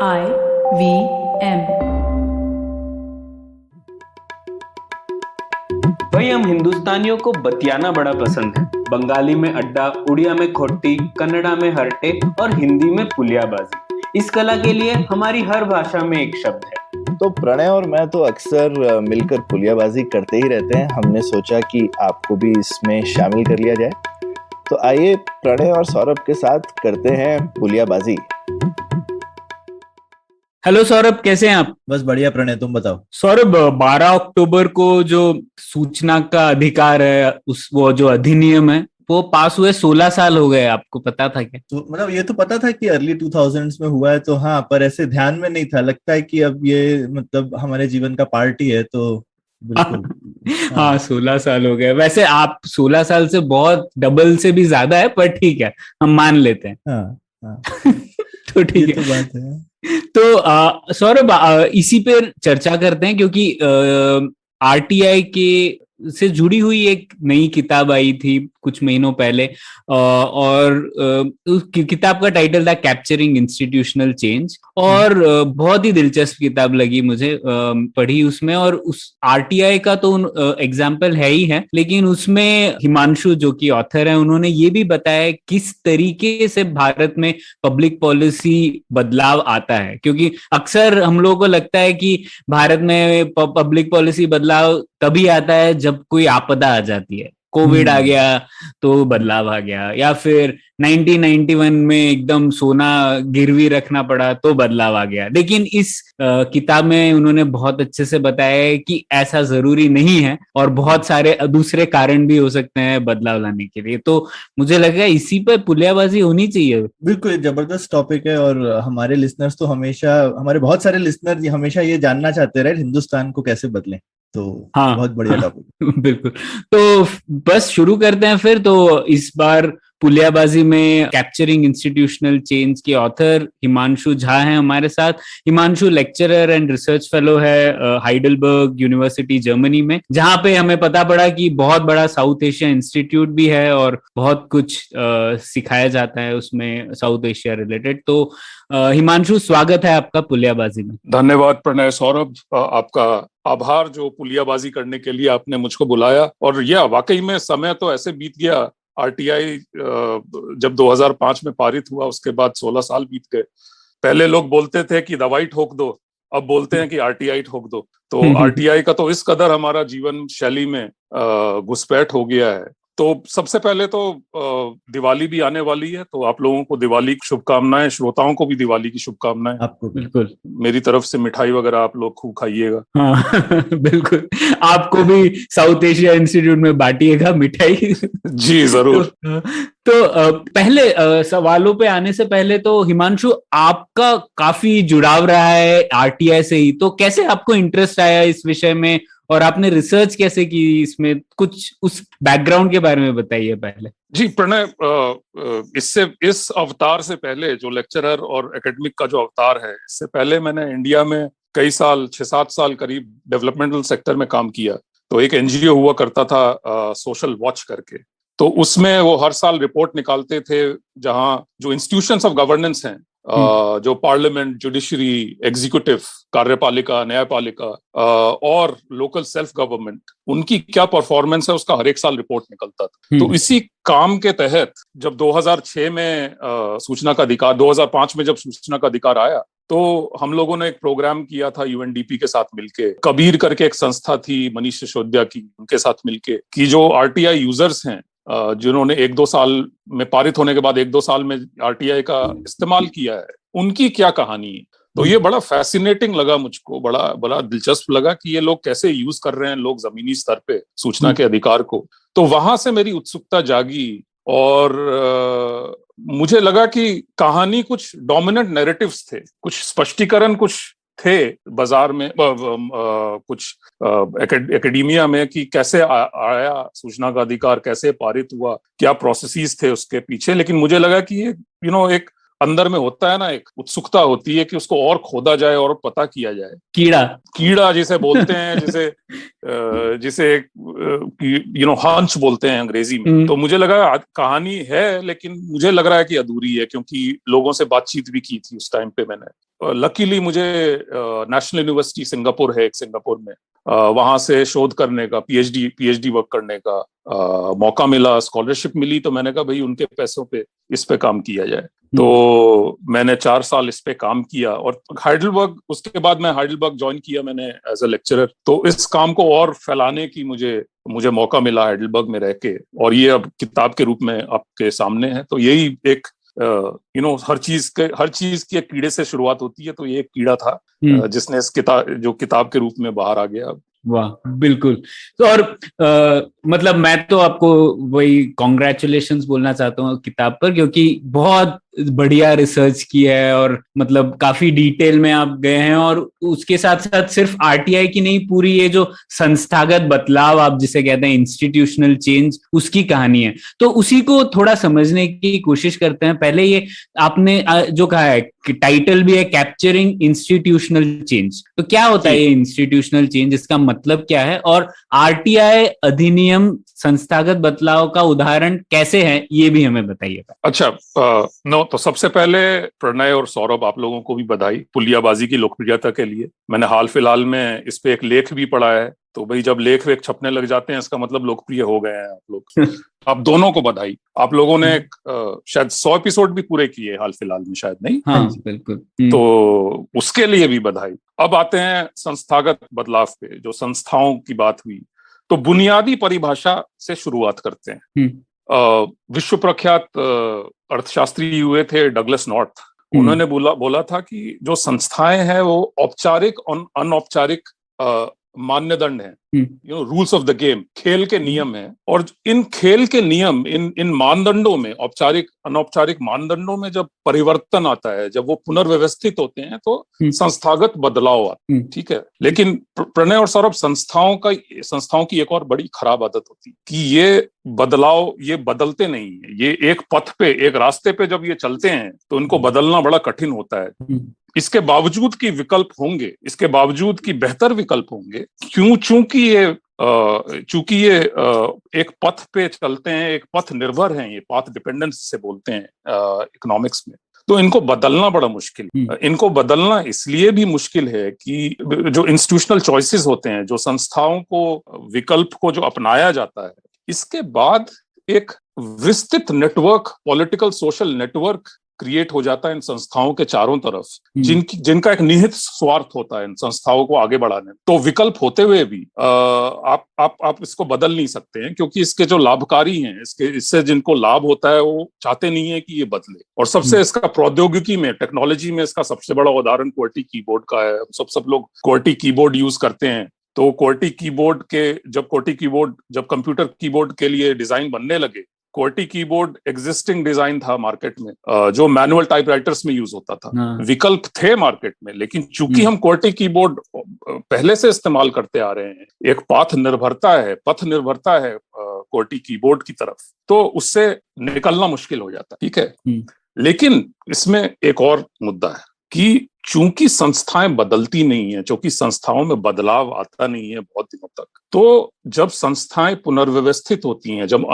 IVM। भाई हम हिंदुस्तानियों को बतियाना बड़ा पसंद है। बंगाली में अड्डा, उड़िया में खोटी, कन्नड़ा में हरटे और हिंदी में पुलियाबाजी। इस कला के लिए हमारी हर भाषा में एक शब्द है। तो प्रणय और मैं तो अक्सर मिलकर पुलियाबाजी करते ही रहते हैं। हमने सोचा कि आपको भी इसमें शामिल कर लिया जाए। तो आइए प्रणय और सौरभ के साथ करते हैं पुलियाबाजी। हेलो सौरभ, कैसे हैं आप? बस बढ़िया प्रणय, तुम बताओ। सौरभ, 12 अक्टूबर को जो सूचना का अधिकार है, उस वो जो अधिनियम है वो पास हुए 16 साल हो गए। आपको पता था क्या? तो मतलब ये तो पता था कि अर्ली 2000s में हुआ है, तो हाँ, पर ऐसे ध्यान में नहीं था। लगता है कि अब ये मतलब हमारे जीवन का पार्ट ही है, तो बिल्कुल। हाँ, हाँ 16 साल हो गए। वैसे आप 16 साल से बहुत डबल से भी ज्यादा है, पर ठीक है, हम मान लेते हैं। हाँ हाँ, तो ये ठीक तो है। बात है। तो सौरभ, इसी पे चर्चा करते हैं, क्योंकि आरटीआई के से जुड़ी हुई एक नई किताब आई थी कुछ महीनों पहले, और उस किताब का टाइटल था कैप्चरिंग इंस्टीट्यूशनल चेंज। और बहुत ही दिलचस्प किताब लगी मुझे, पढ़ी उसमें। और उस आरटीआई का तो एग्जाम्पल है ही है, लेकिन उसमें हिमांशु जो कि ऑथर है, उन्होंने ये भी बताया किस तरीके से भारत में पब्लिक पॉलिसी बदलाव आता है। क्योंकि अक्सर हम लोगों को लगता है कि भारत में पब्लिक पॉलिसी बदलाव तभी आता है जब कोई आपदा आ जाती है। कोविड आ गया तो बदलाव आ गया, या फिर 1991 में एकदम सोना गिरवी रखना पड़ा तो बदलाव आ गया। लेकिन इस किताब में उन्होंने बहुत अच्छे से बताया है कि ऐसा जरूरी नहीं है, और बहुत सारे दूसरे कारण भी हो सकते हैं बदलाव लाने के लिए। तो मुझे लगा इसी पर पुलियाबाजी होनी चाहिए। बिल्कुल जबरदस्त टॉपिक है, और हमारे लिसनर्स तो हमेशा, हमारे बहुत सारे लिसनर हमेशा ये जानना चाहते रहे हिंदुस्तान को कैसे बदलें। तो हाँ बहुत बढ़िया हाँ, टॉपिक। बिल्कुल। तो बस शुरू करते हैं फिर। तो इस बार पुलियाबाजी में कैप्चरिंग इंस्टीट्यूशनल चेंज के ऑथर हिमांशु झा हैं हमारे साथ। Himanshu lecturer and research fellow है हाइडलबर्ग यूनिवर्सिटी जर्मनी में, जहां पे हमें पता पड़ा कि बहुत बड़ा साउथ एशिया इंस्टीट्यूट भी है और बहुत कुछ सिखाया जाता है उसमें साउथ एशिया रिलेटेड। तो हिमांशु, स्वागत है आपका पुलियाबाजी में। धन्यवाद प्रणय। सौरभ, आपका आभार जो पुलियाबाजी करने के लिए आपने मुझको बुलाया। और यह वाकई में समय तो ऐसे बीत गया। आरटीआई जब 2005 में पारित हुआ, उसके बाद 16 साल बीत गए। पहले लोग बोलते थे कि दवाई ठोक दो, अब बोलते हैं कि आरटीआई ठोक दो। तो आरटीआई का तो इस कदर हमारा जीवन शैली में घुसपैठ हो गया है। तो सबसे पहले तो दिवाली भी आने वाली है, तो आप लोगों को दिवाली की शुभकामनाएं, श्रोताओं को भी दिवाली की शुभकामनाएं। आपको बिल्कुल। मेरी तरफ से मिठाई वगैरह आप लोग खूब खाइएगा। हाँ बिल्कुल। आपको भी साउथ एशिया इंस्टीट्यूट में बांटिएगा मिठाई। जी जरूर। पहले सवालों पे आने से पहले, तो हिमांशु, आपका काफी जुड़ाव रहा है आरटीआई से ही। तो कैसे आपको इंटरेस्ट आया इस विषय में, और आपने रिसर्च कैसे की इसमें? कुछ उस बैकग्राउंड के बारे में बताइए पहले। जी प्रणय, इससे इस अवतार से पहले, जो लेक्चरर और एकेडमिक का जो अवतार है, इससे पहले मैंने इंडिया में कई साल, 6-7 साल करीब डेवलपमेंटल सेक्टर में काम किया। तो एक एनजीओ हुआ करता था सोशल वॉच करके। तो उसमें वो हर साल रिपोर्ट निकालते थे, जहां जो इंस्टीट्यूशंस ऑफ गवर्नेंस हैं, जो पार्लियामेंट, जुडिशरी, एग्जीक्यूटिव, कार्यपालिका, न्यायपालिका और लोकल सेल्फ गवर्नमेंट, उनकी क्या परफॉर्मेंस है, उसका हर एक साल रिपोर्ट निकलता था। तो इसी काम के तहत जब 2006 में सूचना का अधिकार, 2005 में जब सूचना का अधिकार आया, तो हम लोगों ने एक प्रोग्राम किया था यूएनडीपी के साथ मिलके। कबीर करके एक संस्था थी मनीष सिसोदिया की, उनके साथ मिलके, कि जो आरटीआई यूजर्स हैं, जिन्होंने 1-2 साल में पारित होने के बाद 1-2 साल में आरटीआई का इस्तेमाल किया है, उनकी क्या कहानी है। तो ये बड़ा फैसिनेटिंग लगा मुझको, बड़ा बड़ा दिलचस्प लगा कि ये लोग कैसे यूज कर रहे हैं, लोग जमीनी स्तर पे सूचना के अधिकार को। तो वहां से मेरी उत्सुकता जागी, और मुझे लगा कि कहानी कुछ डोमिनेंट नैरेटिव्स थे, कुछ स्पष्टीकरण कुछ थे बाजार में, कुछ एकेडमिया में, कि कैसे आया सूचना का अधिकार, कैसे पारित हुआ, क्या प्रोसेसेस थे उसके पीछे। लेकिन मुझे लगा कि ये एक अंदर में होता है ना, एक उत्सुकता होती है कि उसको और खोदा जाए और पता किया जाए। कीड़ा कीड़ा जिसे बोलते हैं, जिसे जिसे हंच बोलते हैं अंग्रेजी में। तो मुझे लगा कहानी है, लेकिन मुझे लग रहा है कि अधूरी है, क्योंकि लोगों से बातचीत भी की थी उस टाइम पे मैंने। लकीली मुझे नेशनल यूनिवर्सिटी सिंगापुर है एक, सिंगापुर में वहां से शोध करने का, पीएचडी वर्क करने का मौका मिला, स्कॉलरशिप मिली। तो मैंने कहा भाई उनके पैसों पे इस पे काम किया जाए। तो मैंने 4 साल इस पे काम किया, और हाइडेलबर्ग, उसके बाद मैं हाइडेलबर्ग ज्वाइन किया मैंने एज अ लेक्चरर। तो इस काम को और फैलाने की मुझे मौका मिला हाइडेलबर्ग में रह के, और ये अब किताब के रूप में आपके सामने है। तो यही एक हर चीज की एक कीड़े से शुरुआत होती है, तो ये एक कीड़ा था जिसने इस किताब के रूप में बाहर आ गया। वाह, बिल्कुल। तो और मतलब मैं तो आपको वही कॉन्ग्रेचुलेशंस बोलना चाहता हूँ किताब पर, क्योंकि बहुत बढ़िया रिसर्च की है, और मतलब काफी डिटेल में आप गए हैं, और उसके साथ साथ सिर्फ आरटीआई की नहीं, पूरी ये जो संस्थागत बदलाव आप जिसे कहते हैं इंस्टीट्यूशनल चेंज, उसकी कहानी है। तो उसी को थोड़ा समझने की कोशिश करते हैं। पहले ये आपने जो कहा है कि टाइटल भी है कैप्चरिंग इंस्टीट्यूशनल चेंज, तो क्या होता है ये इंस्टीट्यूशनल चेंज, इसका मतलब क्या है, और आरटीआई अधिनियम संस्थागत बदलाव का उदाहरण कैसे है, ये भी हमें बताइएगा। अच्छा, तो सबसे पहले प्रणय और सौरभ, आप लोगों को भी बधाई पुलियाबाजी की लोकप्रियता के लिए। मैंने हाल फिलहाल में इस पे एक लेख भी पढ़ा है। तो भाई जब लेख वेख छपने लग जाते हैं, इसका मतलब लोकप्रिय हो गए हैं आप लोग। आप दोनों को बधाई। आप लोगों ने शायद 100 एपिसोड भी पूरे किए हाल फिलहाल में, शायद नहीं? हाँ बिल्कुल। तो उसके लिए भी बधाई। अब आते हैं संस्थागत बदलाव पे, जो संस्थाओं की बात हुई। तो बुनियादी परिभाषा से शुरुआत करते हैं। विश्व प्रख्यात अर्थशास्त्री हुए थे डगलस नॉर्थ। उन्होंने बोला था कि जो संस्थाएं हैं वो औपचारिक और अनौपचारिक मान्यदंड हैं, रूल्स ऑफ द गेम, खेल के नियम हैं। और इन खेल के नियम, इन मानदंडों में, औपचारिक अनौपचारिक मानदंडों में जब परिवर्तन आता है, जब वो पुनर्व्यवस्थित होते हैं, तो संस्थागत बदलाव आता है। ठीक है, लेकिन प्रणय और सौरभ, संस्थाओं की एक और बड़ी खराब आदत होती है कि ये बदलाव, ये बदलते नहीं है। ये एक पथ पे, एक रास्ते पे जब ये चलते हैं, तो इनको बदलना बड़ा कठिन होता है। इसके बावजूद कि विकल्प होंगे, इसके बावजूद कि बेहतर विकल्प होंगे, चूंकि ये एक पथ पे चलते हैं, एक पथ निर्भर हैं, ये पाथ डिपेंडेंस से बोलते हैं इकोनॉमिक्स में, तो इनको बदलना बड़ा मुश्किल है। इनको बदलना इसलिए भी मुश्किल है कि जो इंस्टीट्यूशनल चॉइसेस होते हैं, जो संस्थाओं को, विकल्प को जो अपनाया जाता है, इसके बाद एक विस्तृत network, political social network create हो जाता है इन संस्थाओं के चारों तरफ, जिनका एक निहित स्वार्थ होता है इन संस्थाओं को आगे बढ़ाने। तो विकल्प होते हुए भी आप इसको बदल नहीं सकते हैं, क्योंकि इसके जो लाभकारी हैं, इससे जिनको लाभ होता है, वो चाहते नहीं है कि ये बदले। और सबसे इसका प्रौद्योगिकी में, टेक्नोलॉजी में इसका सबसे बड़ा उदाहरण QWERTY कीबोर्ड का है। सब लोग QWERTY कीबोर्ड यूज करते हैं। तो QWERTY कीबोर्ड जब कंप्यूटर कीबोर्ड के लिए डिजाइन बनने लगे, QWERTY कीबोर्ड एग्जिस्टिंग डिजाइन था मार्केट में, जो मैनुअल टाइपराइटर्स में यूज होता था। विकल्प थे मार्केट में, लेकिन चूंकि हम QWERTY कीबोर्ड पहले से इस्तेमाल करते आ रहे हैं, एक पथ निर्भरता है QWERTY कीबोर्ड की तरफ, तो उससे निकलना मुश्किल हो जाता है। ठीक है, लेकिन इसमें एक और मुद्दा है कि चूंकि संस्थाएं बदलती नहीं है, चूंकि संस्थाओं में बदलाव आता नहीं है बहुत दिनों तक, तो जब संस्थाएं पुनर्व्यवस्थित होती हैं, जब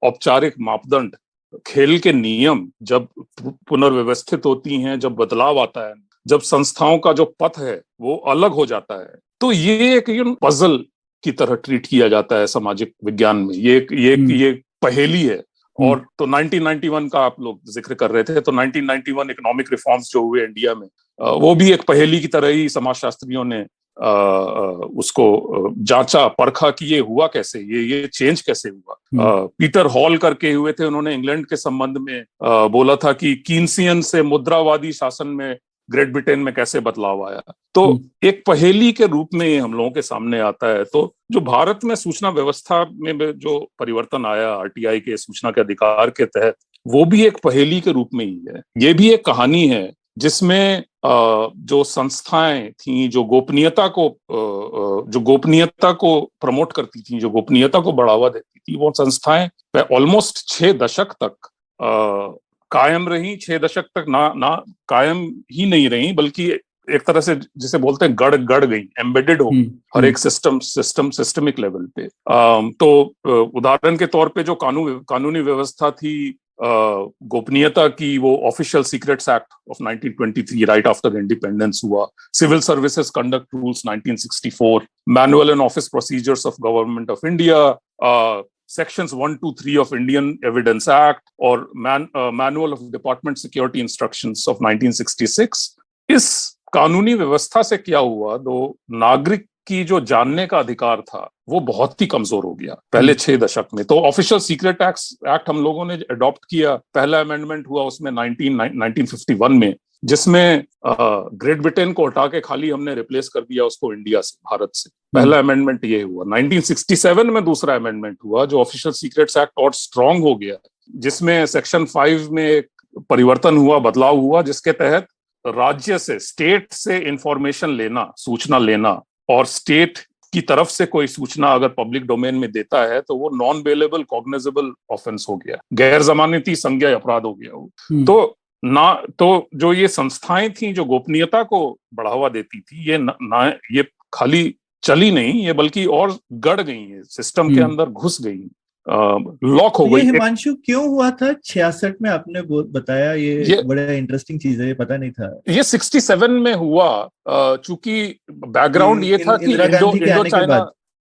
औपचारिक मापदंड, खेल के नियम जब पुनर्व्यवस्थित होती हैं, जब बदलाव आता है, जब संस्थाओं का जो पथ है वो अलग हो जाता है, तो ये एक पजल की तरह ट्रीट किया जाता है सामाजिक विज्ञान में। ये पहेली है। और तो 1991 का आप लोग जिक्र कर रहे थे, तो 1991 इकोनॉमिक रिफॉर्म्स जो हुए इंडिया में, वो भी एक पहेली की तरह ही समाजशास्त्रियों ने उसको जांचा परखा कि ये हुआ कैसे, ये चेंज कैसे हुआ। पीटर हॉल करके हुए थे, उन्होंने इंग्लैंड के संबंध में बोला था कि कीन्सियन से मुद्रावादी शासन में ग्रेट ब्रिटेन में कैसे बदलाव आया। तो एक पहेली के रूप में ये हम लोगों के सामने आता है। तो जो भारत में सूचना व्यवस्था में जो परिवर्तन आया आरटीआई के सूचना के अधिकार के तहत, वो भी एक पहेली के रूप में ही है। ये भी एक कहानी है जिसमें जो संस्थाएं थी, जो गोपनीयता को प्रमोट करती थी, जो गोपनीयता को बढ़ावा देती थी, वो संस्थाएं ऑलमोस्ट 6 दशक तक कायम रही। 6 दशक तक ना कायम ही नहीं रही, बल्कि एक तरह से जिसे बोलते हैं गड़ गई, एम्बेडेड हो हर एक सिस्टमिक लेवल पे। तो उदाहरण के तौर पे जो कानूनी व्यवस्था थी, गोपनीयता की, वो official secrets act of 1923 right after independence हुआ, civil services conduct rules 1964, manual and office procedures of government of India, sections 1 to 3 of Indian Evidence Act और Manual of Department Security Instructions of 1966। इस कानूनी व्यवस्था से क्या हुआ, तो नागरिक की जो जानने का अधिकार था वो बहुत ही कमजोर हो गया पहले 6 दशक में। तो ऑफिशियल सीक्रेट एक्ट हम लोगों ने अडॉप्ट किया, पहला अमेंडमेंट हुआ उसमें 1951 में, जिसमें ग्रेट ब्रिटेन को हटा के खाली हमने रिप्लेस कर दिया उसको इंडिया से, भारत से। पहला अमेंडमेंट ये हुआ। 1967 में दूसरा अमेंडमेंट हुआ जो ऑफिशियल सीक्रेट्स एक्ट और स्ट्रांग हो गया, जिसमें सेक्शन 5 में एक परिवर्तन हुआ, बदलाव हुआ, जिसके तहत राज्य से, स्टेट से इंफॉर्मेशन लेना, सूचना लेना, और स्टेट की तरफ से कोई सूचना अगर पब्लिक डोमेन में देता है तो वो नॉन बेलेबल कॉग्निजेबल ऑफेंस हो गया, गैर जमानती संज्ञेय अपराध हो गया वो। तो जो ये संस्थाएं थी जो गोपनीयता को बढ़ावा देती थी, ये खाली चली नहीं, ये बल्कि और गड़ गई है, सिस्टम के अंदर घुस गई, लॉक हो गई। ये हिमांशु क्यों हुआ था 66 में? आपने बताया, ये बड़ा इंटरेस्टिंग चीज है, ये पता नहीं था। ये 67 में हुआ, चूंकि बैकग्राउंड ये था कि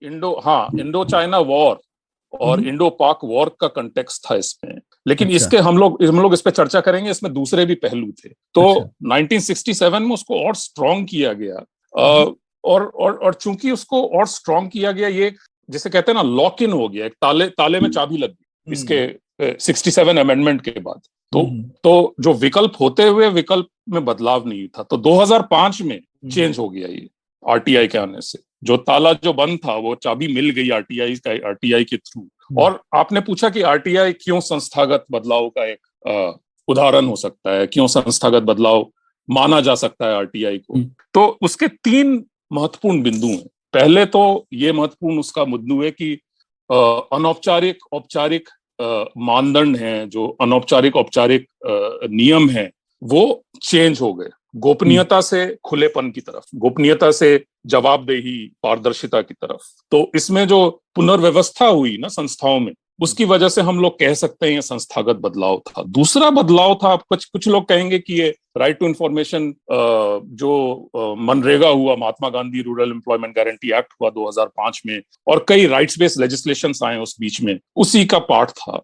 इंडो चाइना वॉर और इंडो पाक वॉर का कंटेक्स्ट था इसमें, लेकिन इसके हम लोग इस पे चर्चा करेंगे, इसमें दूसरे भी पहलू थे। तो 1967 में उसको और स्ट्रॉन्ग किया गया, और चूंकि उसको और स्ट्रॉन्ग किया गया, ये जिसे कहते हैं ना, लॉक इन हो गया, एक ताले में चाबी लग गई इसके 67 अमेंडमेंट के बाद। तो जो विकल्प होते हुए विकल्प में बदलाव नहीं था, तो 2005 में चेंज हो गया ये आरटीआई के आने से। जो ताला जो बंद था वो चाबी मिल गई आरटीआई के थ्रू। और आपने पूछा कि आरटीआई क्यों संस्थागत बदलाव का एक उदाहरण हो सकता है, क्यों संस्थागत बदलाव माना जा सकता है आरटीआई को। तो उसके 3 महत्वपूर्ण बिंदु हैं। पहले तो ये महत्वपूर्ण उसका मुद्दा है कि अनौपचारिक औपचारिक मानदंड हैं, जो अनौपचारिक औपचारिक नियम हैं, वो चेंज हो गए गोपनीयता से खुलेपन की तरफ, गोपनीयता से जवाबदेही, पारदर्शिता की तरफ। तो इसमें जो पुनर्व्यवस्था हुई ना संस्थाओं में, उसकी वजह से हम लोग कह सकते हैं ये संस्थागत बदलाव था। दूसरा बदलाव था, कुछ लोग कहेंगे कि ये राइट टू इंफॉर्मेशन जो मनरेगा हुआ, Mahatma Gandhi rural employment guarantee act हुआ 2005 में, और कई राइट्स बेस्ड लेजिस्लेशंस आए उस बीच में, उसी का पार्ट था।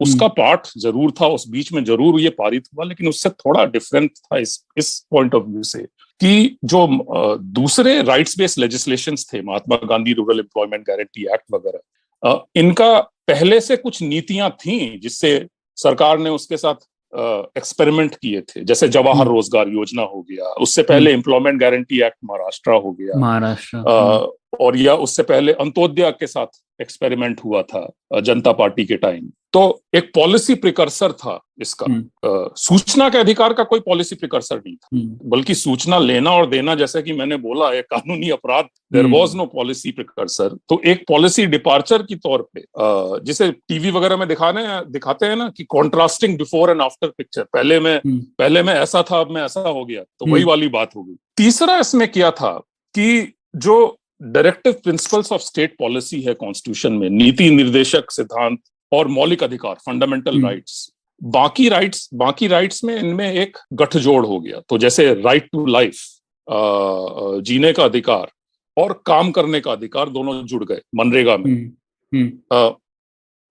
उसका पार्ट जरूर था, उस बीच में जरूर ये पारित हुआ, लेकिन उससे थोड़ा डिफरेंट था इस पॉइंट ऑफ व्यू से कि जो दूसरे राइट्स बेस्ड लेजिस्लेशंस थे, Mahatma Gandhi rural employment guarantee act वगैरह, इनका पहले से कुछ नीतियां थीं जिससे सरकार ने उसके साथ एक्सपेरिमेंट किए थे, जैसे जवाहर रोजगार योजना हो गया, उससे पहले एम्प्लॉयमेंट गारंटी एक्ट महाराष्ट्र हो गया, और या उससे पहले अंत्योदय के साथ एक्सपेरिमेंट हुआ था जनता पार्टी के टाइम। तो एक पॉलिसी प्रिकर्सर था इसका। सूचना के अधिकार का कोई पॉलिसी प्रिकर्सर नहीं था, बल्कि सूचना लेना और देना, जैसे कि मैंने बोला, एक कानूनी अपराध, there was no policy precursor. तो एक पॉलिसी डिपार्चर की तौर पे, जिसे टीवी वगैरह में दिखाते हैं ना कि contrasting before and after picture, पहले में ऐसा था, अब में ऐसा हो गया, तो वही वाली बात हो गई। तीसरा इसमें क्या था कि जो directive principles of state policy है कॉन्स्टिट्यूशन में, नीति निर्देशक सिद्धांत और मौलिक अधिकार, फंडामेंटल राइट्स, बाकी राइट्स में इनमें एक गठजोड़ हो गया। तो जैसे राइट टू लाइफ, जीने का अधिकार और काम करने का अधिकार, दोनों जुड़ गए मनरेगा में।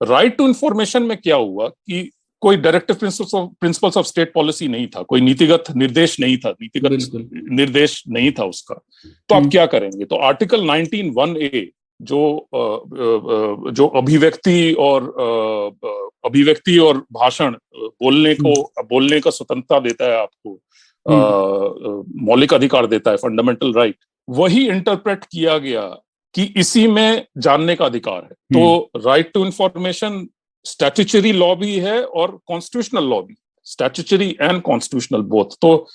राइट टू इंफॉर्मेशन में क्या हुआ कि कोई directive principles of state policy नहीं था, कोई नीतिगत निर्देश नहीं था उसका। तो आप क्या करेंगे? तो आर्टिकल 19(1)(a) जो अभिव्यक्ति और भाषण, बोलने का स्वतंत्रता देता है आपको, मौलिक अधिकार देता है, फंडामेंटल राइट, वही इंटरप्रेट किया गया कि इसी में जानने का अधिकार है। तो right to information statutory law भी है और कॉन्स्टिट्यूशनल लॉ भी, स्टैट्यूटरी एंड कॉन्स्टिट्यूशनल बोथ। तो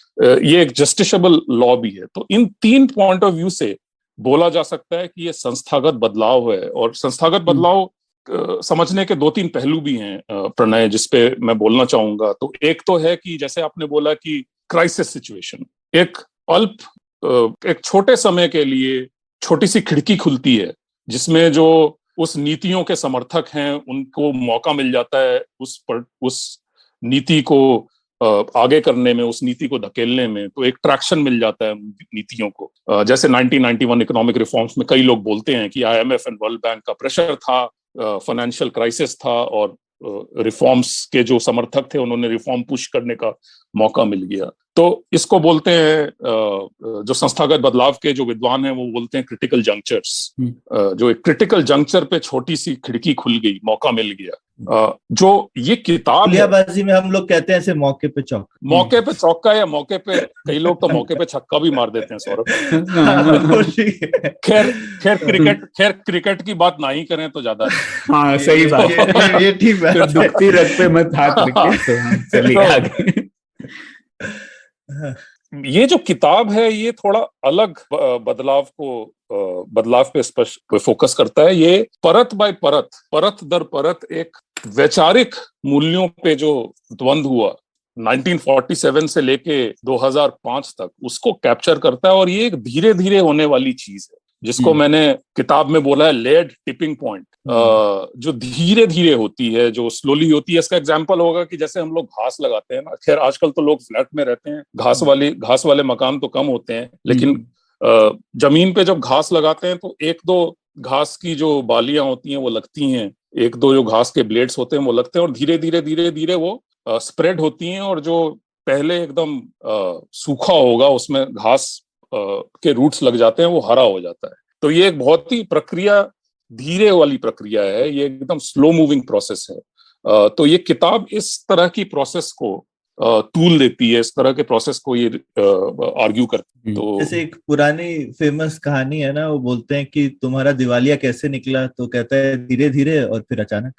ये एक जस्टिसेबल लॉ भी है। तो इन 3 पॉइंट ऑफ व्यू से बोला जा सकता है कि ये संस्थागत बदलाव है। और संस्थागत बदलाव समझने के 2-3 पहलू भी हैं प्रणय, जिसपे मैं बोलना चाहूंगा। तो एक तो है कि जैसे आपने बोला कि क्राइसिस सिचुएशन, एक एक छोटे समय के लिए छोटी सी खिड़की खुलती है, जिसमें जो उस नीतियों के समर्थक हैं उनको मौका मिल जाता है उस नीति को आगे करने में, उस नीति को धकेलने में। तो एक ट्रैक्शन मिल जाता है नीतियों को। जैसे 1991 इकोनॉमिक रिफॉर्म्स में कई लोग बोलते हैं कि IMF एंड वर्ल्ड बैंक का प्रेशर था, फाइनेंशियल क्राइसिस था, और रिफॉर्म्स के जो समर्थक थे उन्होंने रिफॉर्म पुश करने का मौका मिल गया। तो इसको बोलते हैं, जो संस्थागत बदलाव के जो विद्वान हैं वो बोलते हैं क्रिटिकल जंक्चर्स। जो एक क्रिटिकल जंक्चर पे छोटी सी खिड़की खुल गई, मौका मिल गया। जो ये किताब पुलियाबाजी में हम लोग कहते हैं ऐसे मौके पे चौका, या मौके पे, कई लोग तो मौके पे छक्का भी मार देते हैं सौरभ। खैर क्रिकेट की बात ना ही करें तो ज्यादा। हाँ सही बात, ये ठीक बात है। दुखती रग पे मत हाथ रखिए। चलिए आगे। ये जो किताब है ये थोड़ा अलग बदलाव पे फोकस करता है। ये परत बाय परत दर परत एक वैचारिक मूल्यों पे जो द्वंद्व हुआ 1947 से लेके 2005 तक, उसको कैप्चर करता है। और ये एक धीरे धीरे होने वाली चीज है, जिसको मैंने किताब में बोला है लेड टिपिंग पॉइंट, जो धीरे धीरे होती है, जो स्लोली होती है। इसका एग्जांपल होगा कि जैसे हम लोग घास लगाते हैं ना, खैर आजकल तो लोग फ्लैट में रहते हैं, घास वाले मकान तो कम होते हैं, लेकिन जमीन पे जब घास लगाते हैं तो एक दो घास की जो बालियां होती हैं वो लगती हैं, एक दो जो घास के ब्लेड्स होते हैं वो लगते हैं, और धीरे धीरे वो स्प्रेड होती हैं। और जो पहले एकदम सूखा होगा उसमें घास के रूट्स लग जाते हैं, वो हरा हो जाता है। तो ये एक बहुत ही धीरे वाली प्रक्रिया है, ये एकदम स्लो मूविंग प्रोसेस है। तो ये किताब इस तरह की प्रोसेस को टूल देती है, इस तरह के प्रोसेस को ये आर्ग्यू करती है। तो जैसे एक पुरानी फेमस कहानी है ना, वो बोलते हैं कि तुम्हारा दिवालिया कैसे निकला, तो कहता है धीरे धीरे और फिर अचानक।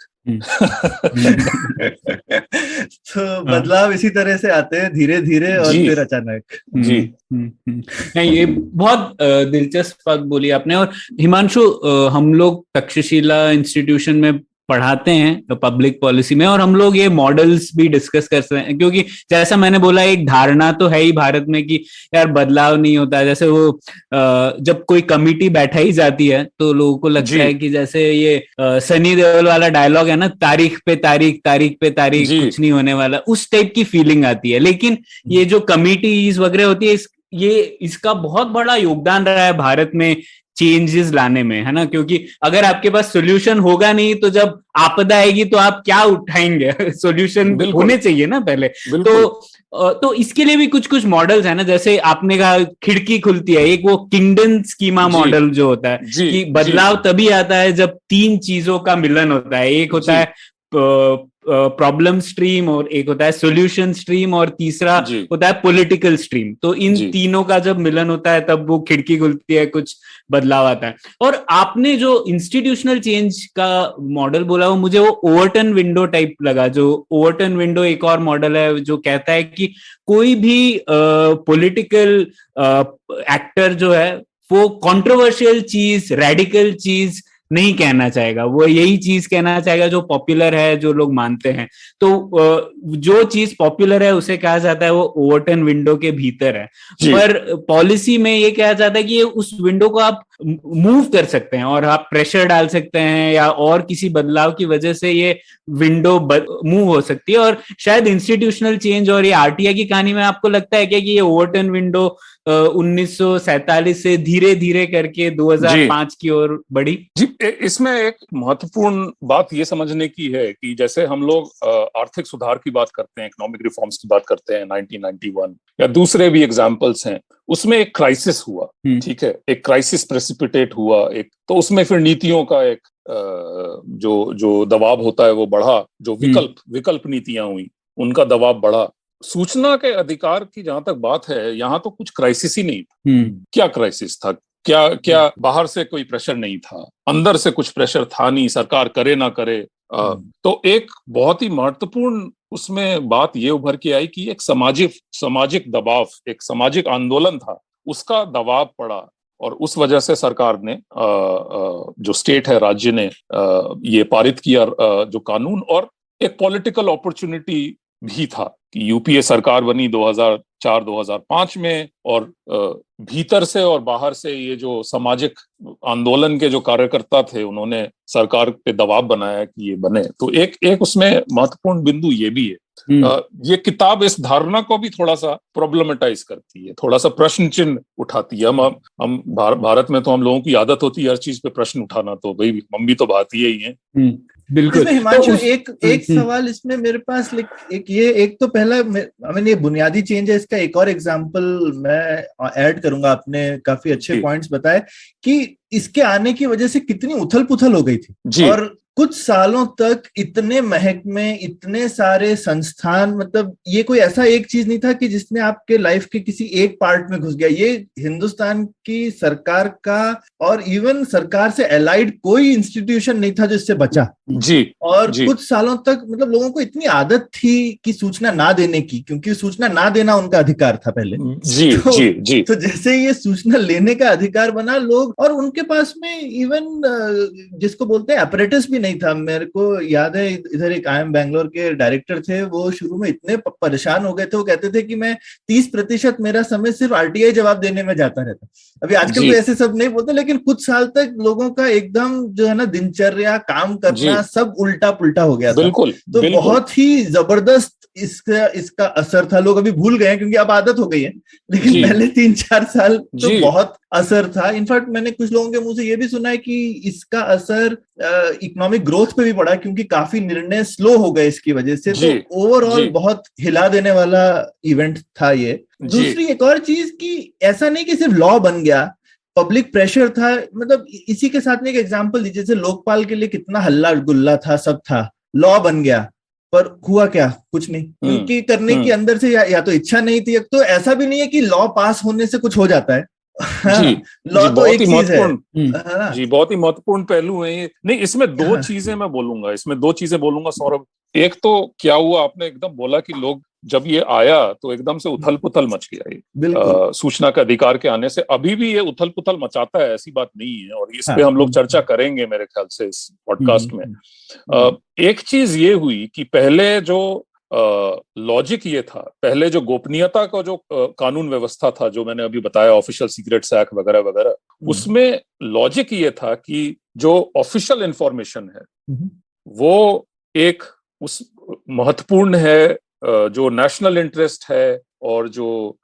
तो बदलाव इसी तरह से आते हैं, धीरे धीरे और फिर अचानक। जी नहीं, ये बहुत दिलचस्प बात बोली आपने। और हिमांशु, हम लोग तक्षशिला इंस्टीट्यूशन में पढ़ाते हैं पब्लिक पॉलिसी में, और हम लोग ये मॉडल्स भी डिस्कस कर सकते हैं, क्योंकि जैसा मैंने बोला एक धारणा तो है ही भारत में कि यार बदलाव नहीं होता। जैसे वो जब कोई कमिटी बैठाई जाती है तो लोगों को लगता है कि जैसे ये सनी देओल वाला डायलॉग है ना, तारीख पे तारीख कुछ नहीं होने वाला, उस टाइप की फीलिंग आती है। लेकिन ये जो कमिटीज वगैरह होती है, इसका बहुत बड़ा योगदान रहा है भारत में चेंजेस लाने में, है ना। क्योंकि अगर आपके पास सॉल्यूशन होगा नहीं तो जब आपदा आएगी तो आप क्या उठाएंगे? सॉल्यूशन होने चाहिए ना पहले। तो इसके लिए भी कुछ मॉडल्स है ना, जैसे आपने कहा खिड़की खुलती है, एक वो किंगडम स्कीमा मॉडल जो होता है कि बदलाव तभी आता है जब तीन चीजों का मिलन होता है। एक होता है प्रॉब्लम स्ट्रीम, और एक होता है सॉल्यूशन स्ट्रीम, और तीसरा होता है पॉलिटिकल स्ट्रीम। तो इन तीनों का जब मिलन होता है तब वो खिड़की खुलती है, कुछ बदलाव आता है। और आपने जो इंस्टीट्यूशनल चेंज का मॉडल बोला वो मुझे वो ओवरटन विंडो टाइप लगा। जो ओवरटन विंडो एक और मॉडल है जो कहता है कि कोई भी पॉलिटिकल एक्टर जो है वो कंट्रोवर्शियल चीज, रेडिकल चीज नहीं कहना चाहेगा, वो यही चीज कहना चाहेगा जो पॉपुलर है, जो लोग मानते हैं। तो जो चीज पॉपुलर है उसे कहा जाता है वो ओवरटन विंडो के भीतर है। पर पॉलिसी में ये कहा जाता है कि उस विंडो को आप मूव कर सकते हैं और आप प्रेशर डाल सकते हैं, या और किसी बदलाव की वजह से ये विंडो मूव हो सकती है। और शायद इंस्टीट्यूशनल चेंज और ये आरटीआई की कहानी में आपको लगता है क्या कि ये ओवरटन विंडो 1947 से धीरे धीरे करके 2005 की ओर बढ़ी? जी, इसमें एक महत्वपूर्ण बात ये समझने की है कि जैसे हम लोग आर्थिक सुधार की बात करते हैं, इकोनॉमिक रिफॉर्म्स की बात करते हैं 1991, या दूसरे भी एग्जांपल्स हैं, उसमें एक क्राइसिस हुआ, ठीक है, एक क्राइसिस प्रेसिपिटेट हुआ, एक तो उसमें फिर नीतियों का एक जो दबाव होता है वो बढ़ा, जो विकल्प नीतियां हुई उनका दबाव बढ़ा। सूचना के अधिकार की जहां तक बात है, यहाँ तो कुछ क्राइसिस ही नहीं था। क्या क्राइसिस था? क्या बाहर से कोई प्रेशर नहीं था, अंदर से कुछ प्रेशर था नहीं, सरकार करे ना करे। तो एक बहुत ही महत्वपूर्ण उसमें बात ये उभर के आई कि एक सामाजिक दबाव, एक सामाजिक आंदोलन था, उसका दबाव पड़ा, और उस वजह से सरकार ने जो स्टेट है, राज्य ने ये पारित किया जो कानून। और एक पॉलिटिकल अपॉर्चुनिटी भी था कि यूपीए सरकार बनी 2004-2005 में, और भीतर से और बाहर से ये जो सामाजिक आंदोलन के जो कार्यकर्ता थे उन्होंने सरकार पे दबाव बनाया कि ये बने। तो एक उसमें महत्वपूर्ण बिंदु ये भी है। ये किताब इस धारणा को भी थोड़ा सा प्रॉब्लमेटाइज करती है, थोड़ा सा प्रश्न चिन्ह उठाती है। हम भारत में तो हम लोगों की आदत होती है हर चीज पे प्रश्न उठाना, तो भाई हम भी तो भारतीय ही हैं। बिल्कुल। इसमें हिमांशु एक सवाल इसमें मेरे पास एक तो पहला ये बुनियादी चेंज है, इसका एक और एग्जांपल मैं ऐड करूंगा। आपने काफी अच्छे पॉइंट्स बताए कि इसके आने की वजह से कितनी उथल पुथल हो गई थी, और कुछ सालों तक इतने महकमे, इतने सारे संस्थान, मतलब ये कोई ऐसा एक चीज नहीं था कि जिसने आपके लाइफ के किसी एक पार्ट में घुस गया। ये हिंदुस्तान की सरकार का और इवन सरकार से एलाइड कोई इंस्टीट्यूशन नहीं था जो इससे बचा। और कुछ सालों तक मतलब लोगों को इतनी आदत थी कि सूचना ना देने की, क्योंकि सूचना ना देना उनका अधिकार था पहले। तो जैसे ये सूचना लेने का अधिकार बना, लोग, और उनके पास में इवन जिसको बोलते हैं अपरेटस भी नहीं था। मेरे को याद है इधर एक IIM बैंगलोर के डायरेक्टर थे, वो शुरू में इतने परेशान हो गए थे, वो कहते थे कि मैं 30% मेरा समय सिर्फ RTI जवाब देने में जाता रहता। अभी आजकल तो ऐसे सब नहीं बोलते, लेकिन कुछ साल तक लोगों का एकदम जो है ना दिनचर्या, काम करना सब उल्टा पुल्टा हो गया था। तो बहुत ही जबरदस्त इसका असर था। लोग अभी भूल गए क्योंकि अब आदत हो गई है, लेकिन पहले 3-4 साल तो बहुत असर था। इनफैक्ट मैंने कुछ लोगों के मुंह से ये भी सुना है कि इसका असर इकोनॉमिक ग्रोथ पे भी पड़ा, क्योंकि काफी निर्णय स्लो हो गए इसकी वजह से। तो ओवरऑल बहुत हिला देने वाला इवेंट था ये। दूसरी एक और चीज कि ऐसा नहीं कि सिर्फ लॉ बन गया, पब्लिक प्रेशर था। मतलब इसी के साथ में एक एग्जांपल दीजिए, जैसे लोकपाल के लिए कितना हल्ला गुल्ला था, सब था, लॉ बन गया, पर हुआ क्या? कुछ नहीं, क्योंकि करने की अंदर से या तो इच्छा नहीं थी। तो ऐसा भी नहीं है कि लॉ पास होने से कुछ हो जाता है। लॉ तो एक चीज है। जी, बहुत ही महत्वपूर्ण पहलू है ये। नहीं, इसमें दो चीजें मैं बोलूंगा सौरभ। एक तो क्या हुआ, आपने एकदम बोला कि लोग जब ये आया तो एकदम से उथल पुथल मच गया ये सूचना के अधिकार के आने से। अभी भी ये उथल पुथल मचाता है, ऐसी बात नहीं है, और इस पे हम लोग चर्चा करेंगे मेरे ख्याल से इस पॉडकास्ट में। एक चीज ये हुई कि पहले जो लॉजिक ये था, पहले जो गोपनीयता का जो कानून व्यवस्था था, जो मैंने अभी बताया, ऑफिशियल सीक्रेट्स एक्ट वगैरह वगैरह, उसमें लॉजिक ये था कि जो ऑफिशियल इंफॉर्मेशन है वो एक उस महत्वपूर्ण है, जो नेशनल इंटरेस्ट है और जो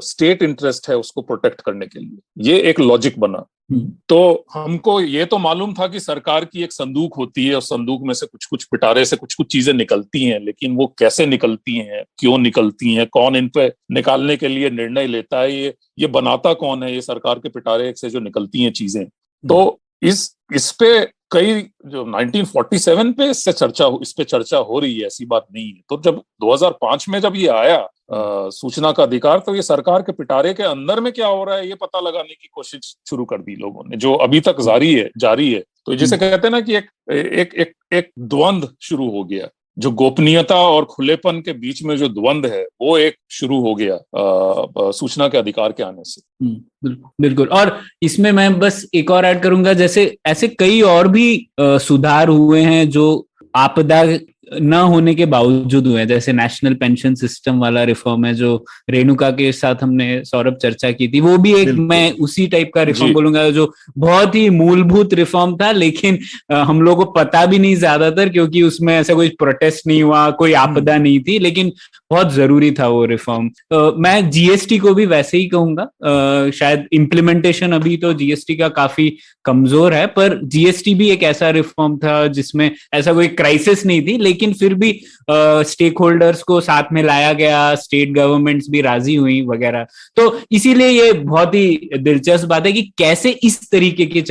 स्टेट इंटरेस्ट है उसको प्रोटेक्ट करने के लिए, ये एक लॉजिक बना। तो हमको ये तो मालूम था कि सरकार की एक संदूक होती है और संदूक में से कुछ कुछ पिटारे से कुछ कुछ चीजें निकलती हैं, लेकिन वो कैसे निकलती हैं, क्यों निकलती हैं, कौन इन पे निकालने के लिए निर्णय लेता है, ये बनाता कौन है, ये सरकार के पिटारे से जो निकलती हैं चीजें। तो इस पे कई जो 1947 पे इस पे चर्चा हो रही है, ऐसी बात नहीं है। तो जब 2005 में जब ये आया सूचना का अधिकार, तो ये सरकार के पिटारे के अंदर में क्या हो रहा है ये पता लगाने की कोशिश शुरू कर दी लोगों ने, जो अभी तक जारी है। तो जिसे कहते हैं ना कि एक द्वंद्व शुरू हो गया, जो गोपनीयता और खुलेपन के बीच में जो द्वंद्व है वो एक शुरू हो गया सूचना के अधिकार के आने से। बिल्कुल। और इसमें मैं बस एक और ऐड करूंगा, जैसे ऐसे कई और भी सुधार हुए हैं जो आपदा न होने के बावजूद हुए, जैसे नेशनल पेंशन सिस्टम वाला रिफॉर्म है जो रेणुका के साथ हमने सौरभ चर्चा की थी, वो भी एक मैं उसी टाइप का रिफॉर्म बोलूंगा, जो बहुत ही मूलभूत रिफॉर्म था, लेकिन हम लोगों को पता भी नहीं ज्यादातर, क्योंकि उसमें ऐसा कोई प्रोटेस्ट नहीं हुआ, कोई आपदा नहीं थी, लेकिन बहुत जरूरी था वो रिफॉर्म। मैं GST को भी वैसे ही कहूंगा। शायद इम्प्लीमेंटेशन अभी तो GST का काफी कमजोर है, पर GST भी एक ऐसा रिफॉर्म था जिसमें ऐसा कोई क्राइसिस नहीं थी, लेकिन फिर भी स्टेक होल्डर्स को साथ में लाया गया, स्टेट गवर्नमेंट्स भी राजी हुई वगैरह। तो इसीलिए ये बहुत ही दिलचस्प बात है कि कैसे इस तरीके के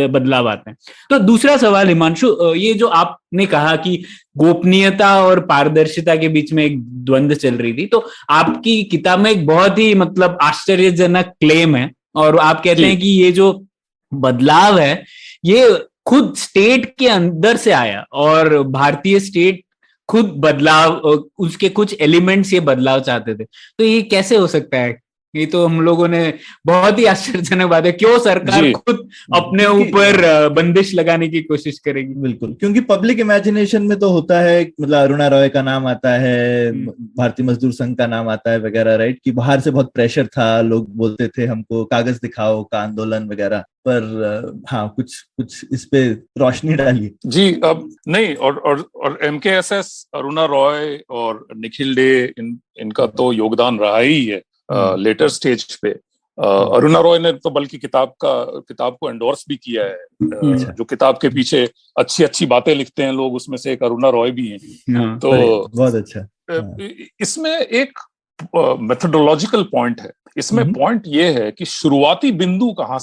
बदलाव आते हैं। तो दूसरा सवाल हिमांशु, ये जो आपने कहा कि गोपनीयता और पारदर्शिता के बीच में एक द्वंद्व चल रही थी, तो आपकी किताब में एक बहुत ही मतलब आश्चर्यजनक क्लेम है, और आप कहते हैं कि ये जो बदलाव है ये खुद स्टेट के अंदर से आया, और भारतीय स्टेट खुद बदलाव, उसके कुछ एलिमेंट्स ये बदलाव चाहते थे। तो ये कैसे हो सकता है? ये तो हम लोगों ने बहुत ही आश्चर्यजनक बात है, क्यों सरकार खुद अपने ऊपर बंदिश लगाने की कोशिश करेगी। बिल्कुल, क्योंकि पब्लिक इमेजिनेशन में तो होता है, मतलब अरुणा रॉय का नाम आता है, भारतीय मजदूर संघ का नाम आता है वगैरह, राइट, कि बाहर से बहुत प्रेशर था, लोग बोलते थे हमको कागज दिखाओ का आंदोलन वगैरह, पर हाँ कुछ इस पे रोशनी डालिए जी। अब नहीं, और MKSS, अरुणा रॉय और निखिल डे, इनका तो योगदान रहा ही है लेटर स्टेज पे। अरुणा रॉय ने तो बल्कि किताब को एंडोर्स भी किया है। जो किताब के पीछे अच्छी बातें लिखते हैं लोग, उसमें से एक अरुणा रॉय भी हैं। तो बहुत अच्छा। इसमें एक मेथोडोलॉजिकल पॉइंट है। इसमें पॉइंट ये है कि शुरुआती बिंदु कहाँ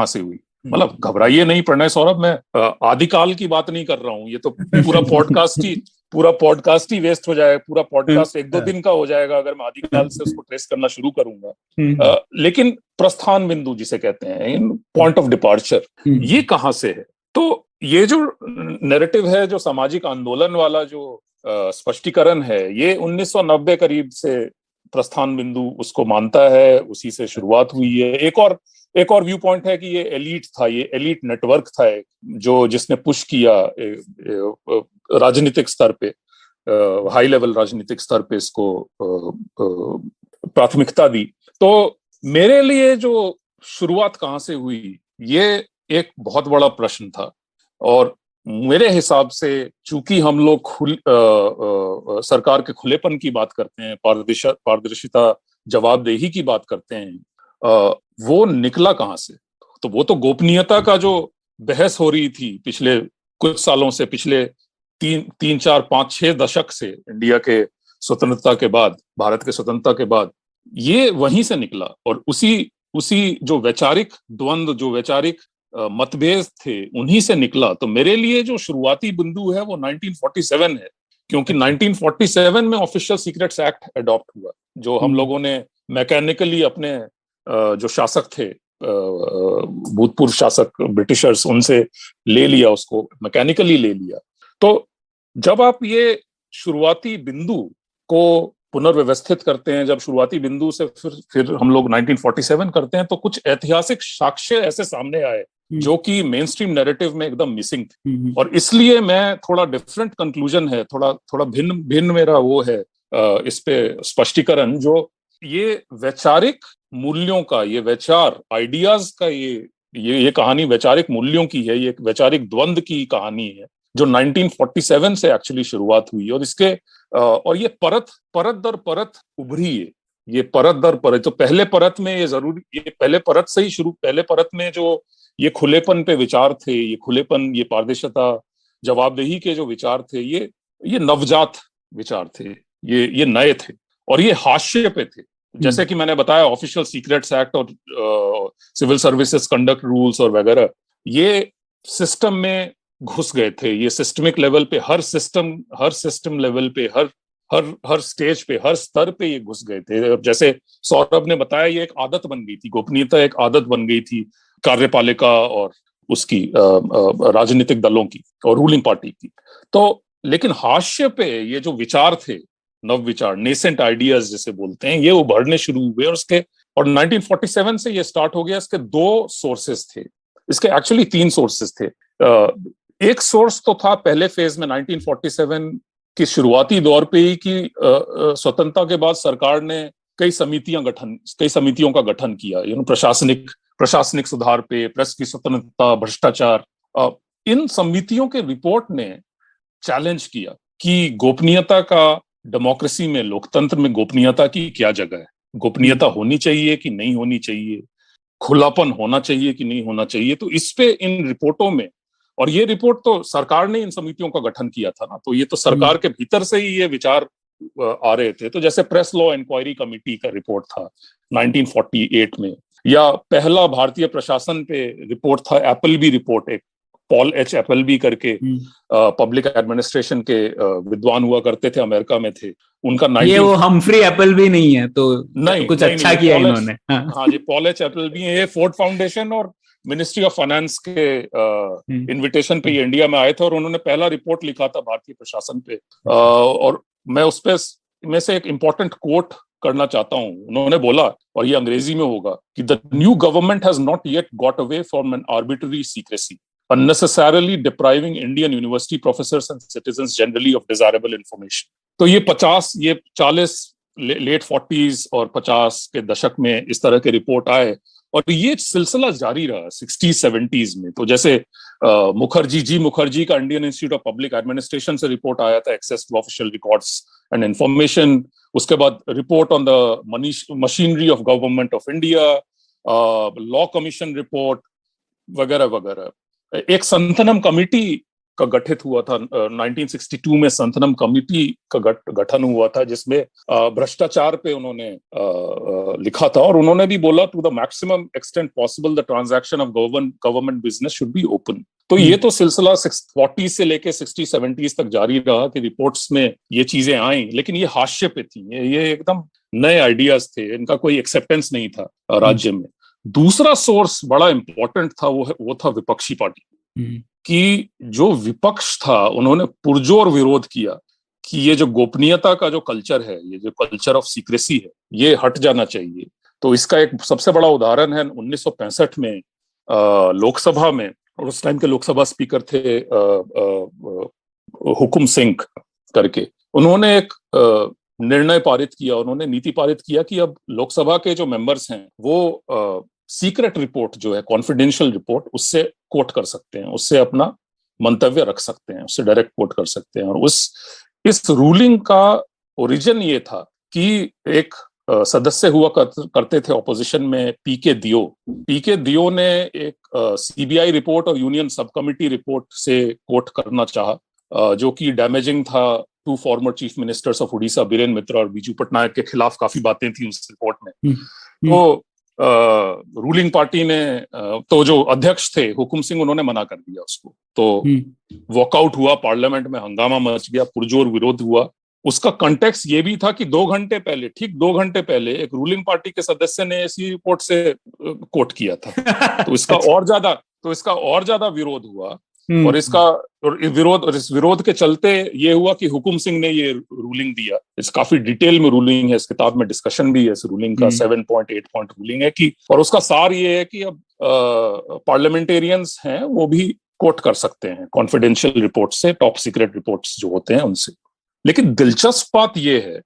से हुई। मतलब घबराइए नहीं प्रणय सौरभ, मैं आदिकाल की बात नहीं कर रहा हूँ। ये तो पूरा पॉडकास्ट ही वेस्ट हो जाएगा। पूरा पॉडकास्ट 1-2 दिन का हो जाएगा अगर मैं आदिकाल से उसको ट्रेस करना शुरू करूंगा। लेकिन प्रस्थान बिंदु जिसे कहते हैं, पॉइंट ऑफ डिपार्चर, ये कहाँ से है। तो ये जो नैरेटिव है, जो सामाजिक आंदोलन वाला जो स्पष्टीकरण है, ये 1990 करीब से प्रस्थान बिंदु उसको मानता है, उसी से शुरुआत हुई है। एक और व्यू पॉइंट है कि ये एलीट नेटवर्क था जिसने पुश किया राजनीतिक स्तर पे, हाई लेवल राजनीतिक स्तर पे इसको प्राथमिकता दी। तो मेरे लिए जो शुरुआत कहाँ से हुई, ये एक बहुत बड़ा प्रश्न था। और मेरे हिसाब से चूंकि हम लोग सरकार के खुलेपन की बात करते हैं, पारदर्शिता, जवाबदेही की बात करते हैं, वो निकला कहाँ से। तो वो तो गोपनीयता का जो बहस हो रही थी पिछले कुछ सालों से, पिछले 3-4-5-6 दशक से, इंडिया के स्वतंत्रता के बाद, भारत के स्वतंत्रता के बाद, ये वहीं से निकला। और उसी जो वैचारिक द्वंद्व, जो वैचारिक मतभेद थे, उन्हीं से निकला। तो मेरे लिए जो शुरुआती बिंदु है वो 1947 है, क्योंकि 1947 में ऑफिशियल सीक्रेट्स एक्ट अडॉप्ट हुआ, जो हम लोगों ने मैकेनिकली अपने जो शासक थे, भूतपूर्व शासक ब्रिटिशर्स, उनसे ले लिया, उसको मैकेनिकली ले लिया। तो जब आप ये शुरुआती बिंदु को पुनर्व्यवस्थित करते हैं, जब शुरुआती बिंदु से फिर हम लोग 1947 करते हैं, तो कुछ ऐतिहासिक साक्ष्य ऐसे सामने आए जो कि मेन स्ट्रीम नैरेटिव में एकदम मिसिंग थे। और इसलिए मैं थोड़ा डिफरेंट कंक्लूजन है, थोड़ा भिन्न मेरा वो है इस पे स्पष्टीकरण, जो ये वैचारिक मूल्यों का, ये वैचार आइडियाज का, ये कहानी वैचारिक मूल्यों की है, ये एक वैचारिक द्वंद्व की कहानी है, जो 1947 से एक्चुअली शुरुआत हुई। और ये परत दर परत उभरी है, ये परत दर परत। तो पहले परत में ये पहले परत से ही पहले परत में जो ये खुलेपन पे विचार थे, ये खुलेपन, ये पारदर्शिता, जवाबदेही के जो विचार थे, ये नवजात विचार थे, ये नए थे, और ये हाशिए पे थे। जैसे कि मैंने बताया, ऑफिशियल सीक्रेट्स एक्ट और सिविल सर्विसेज कंडक्ट रूल्स और वगैरह, ये सिस्टम में घुस गए थे। ये सिस्टमिक लेवल पे, हर सिस्टम लेवल पे, हर स्टेज पे, हर स्तर पे ये घुस गए थे। जैसे सौरभ ने बताया, ये एक आदत बन गई थी, गोपनीयता एक आदत बन गई थी कार्यपालिका और उसकी राजनीतिक दलों की और रूलिंग पार्टी की। तो लेकिन हाशिए पे ये जो विचार थे, नव विचार, नेसेंट आइडियाज जिसे बोलते हैं, ये उभरने शुरू हुए। और 1947 से ये स्टार्ट हो गया। इसके 2 सोर्सेस थे, इसके एक्चुअली 3 सोर्सेस थे। एक सोर्स तो था पहले फेज में 1947 की शुरुआती दौर पे ही, कि स्वतंत्रता के बाद सरकार ने कई समितियों का गठन किया, प्रशासनिक सुधार पे, प्रेस की स्वतंत्रता, भ्रष्टाचार। इन समितियों के रिपोर्ट ने चैलेंज किया कि गोपनीयता का, डेमोक्रेसी में, लोकतंत्र में गोपनीयता की क्या जगह है, गोपनीयता होनी चाहिए कि नहीं होनी चाहिए, खुलापन होना चाहिए कि नहीं होना चाहिए। तो इस पे इन रिपोर्टों में, और ये रिपोर्ट तो सरकार ने इन समितियों का गठन किया था ना, तो ये तो सरकार के भीतर से ही ये विचार आ रहे थे। तो जैसे प्रेस लॉ इंक्वायरी कमेटी का रिपोर्ट था 1948 में, या पहला भारतीय प्रशासन पे रिपोर्ट था एप्पलबी रिपोर्ट, एक पॉल एच एप्पलबी करके पब्लिक एडमिनिस्ट्रेशन के विद्वान हुआ करते थे, अमेरिका में थे। उनका ये वो हम्फ्री एप्पलबी नहीं है, तो नहीं, कुछ अच्छा किया इन्होंने। हाँ जी, पॉल एच एप्पलबी है। ये फोर्ड फाउंडेशन और मिनिस्ट्री ऑफ फाइनेंस के इनविटेशन पे ये इंडिया में आए थे, और उन्होंने पहला रिपोर्ट लिखा था भारतीय प्रशासन पे। और मैं उस पे में से एक इम्पोर्टेंट कोट करना चाहता हूं। उन्होंने बोला, और ये अंग्रेजी में होगा, कि the new government has not yet got away from N arbitrary secrecy unnecessarily depriving Indian university professors and citizens generally of desirable information। तो ये 40 लेट 40s और 50 के दशक में इस तरह के रिपोर्ट आए, और ये सिलसिला जारी रहा 60s 70s में। तो जैसे मुखर्जी का Indian Institute of Public Administration से रिपोर्ट आया था, access to official records and information. उसके बाद report on the machinery of government of India, law commission report वगैरह वगैरह। एक संतनम कमेटी का गठित हुआ था 1962 में, संतनम कमेटी का गठन हुआ था, जिसमें भ्रष्टाचार पे उन्होंने लिखा था, और उन्होंने भी बोला, to the maximum extent possible the transaction of government business should be open. तो ये तो सिलसिला 40 से लेके 60-70s तक जारी रहा कि रिपोर्ट्स में ये चीजें आई, लेकिन ये हाशिए पे थी, ये एकदम नए आइडियाज थे, इनका कोई एक्सेप्टेंस नहीं था राज्य में। दूसरा सोर्स बड़ा इंपॉर्टेंट था, वो था विपक्षी पार्टी कि जो विपक्ष था उन्होंने पुरजोर विरोध किया कि ये जो गोपनीयता का जो कल्चर है, ये जो कल्चर ऑफ सीक्रेसी है, ये हट जाना चाहिए। तो इसका एक सबसे बड़ा उदाहरण है 1965 में लोकसभा में, और उस टाइम के लोकसभा स्पीकर थे हुकुम सिंह करके। उन्होंने एक निर्णय पारित किया, उन्होंने नीति पारित किया कि अब लोकसभा के जो मेंबर्स हैं वो सीक्रेट रिपोर्ट जो है, कॉन्फिडेंशियल रिपोर्ट, उससे कोट कर सकते हैं, उससे अपना मंतव्य रख सकते हैं, उससे डायरेक्ट कोट कर सकते हैं। और इस रूलिंग का ओरिजिन ये था कि एक सदस्य हुआ करते थे ऑपोजिशन में, पीके दियो ने एक सीबीआई रिपोर्ट और यूनियन सब कमिटी रिपोर्ट से कोट करना चाहा, जो कि डैमेजिंग था to former chief ministers of Orissa, Biren Mitra और बीजू पटनायक के खिलाफ काफी बातें थी उस रिपोर्ट में। तो रूलिंग पार्टी ने, तो जो अध्यक्ष थे हुकुम सिंह, उन्होंने मना कर दिया उसको। तो वॉकआउट हुआ, पार्लियामेंट में हंगामा मच गया, पुरजोर विरोध हुआ। उसका कंटेक्स्ट ये भी था कि 2 घंटे पहले, ठीक 2 घंटे पहले, एक रूलिंग पार्टी के सदस्य ने इसी रिपोर्ट से कोट किया था। तो इसका और ज्यादा विरोध हुआ, और इस विरोध के चलते ये हुआ कि हुकुम सिंह ने ये रूलिंग दिया। इस काफी डिटेल में रूलिंग है, इस किताब में डिस्कशन भी है इस रूलिंग का, 7.8 पॉइंट रूलिंग है कि, और उसका सार ये है कि अब पार्लियामेंटेरियंस हैं वो भी कोट कर सकते हैं कॉन्फिडेंशियल रिपोर्ट से, टॉप सीक्रेट रिपोर्ट्स जो होते हैं उनसे। लेकिन दिलचस्प बात ये है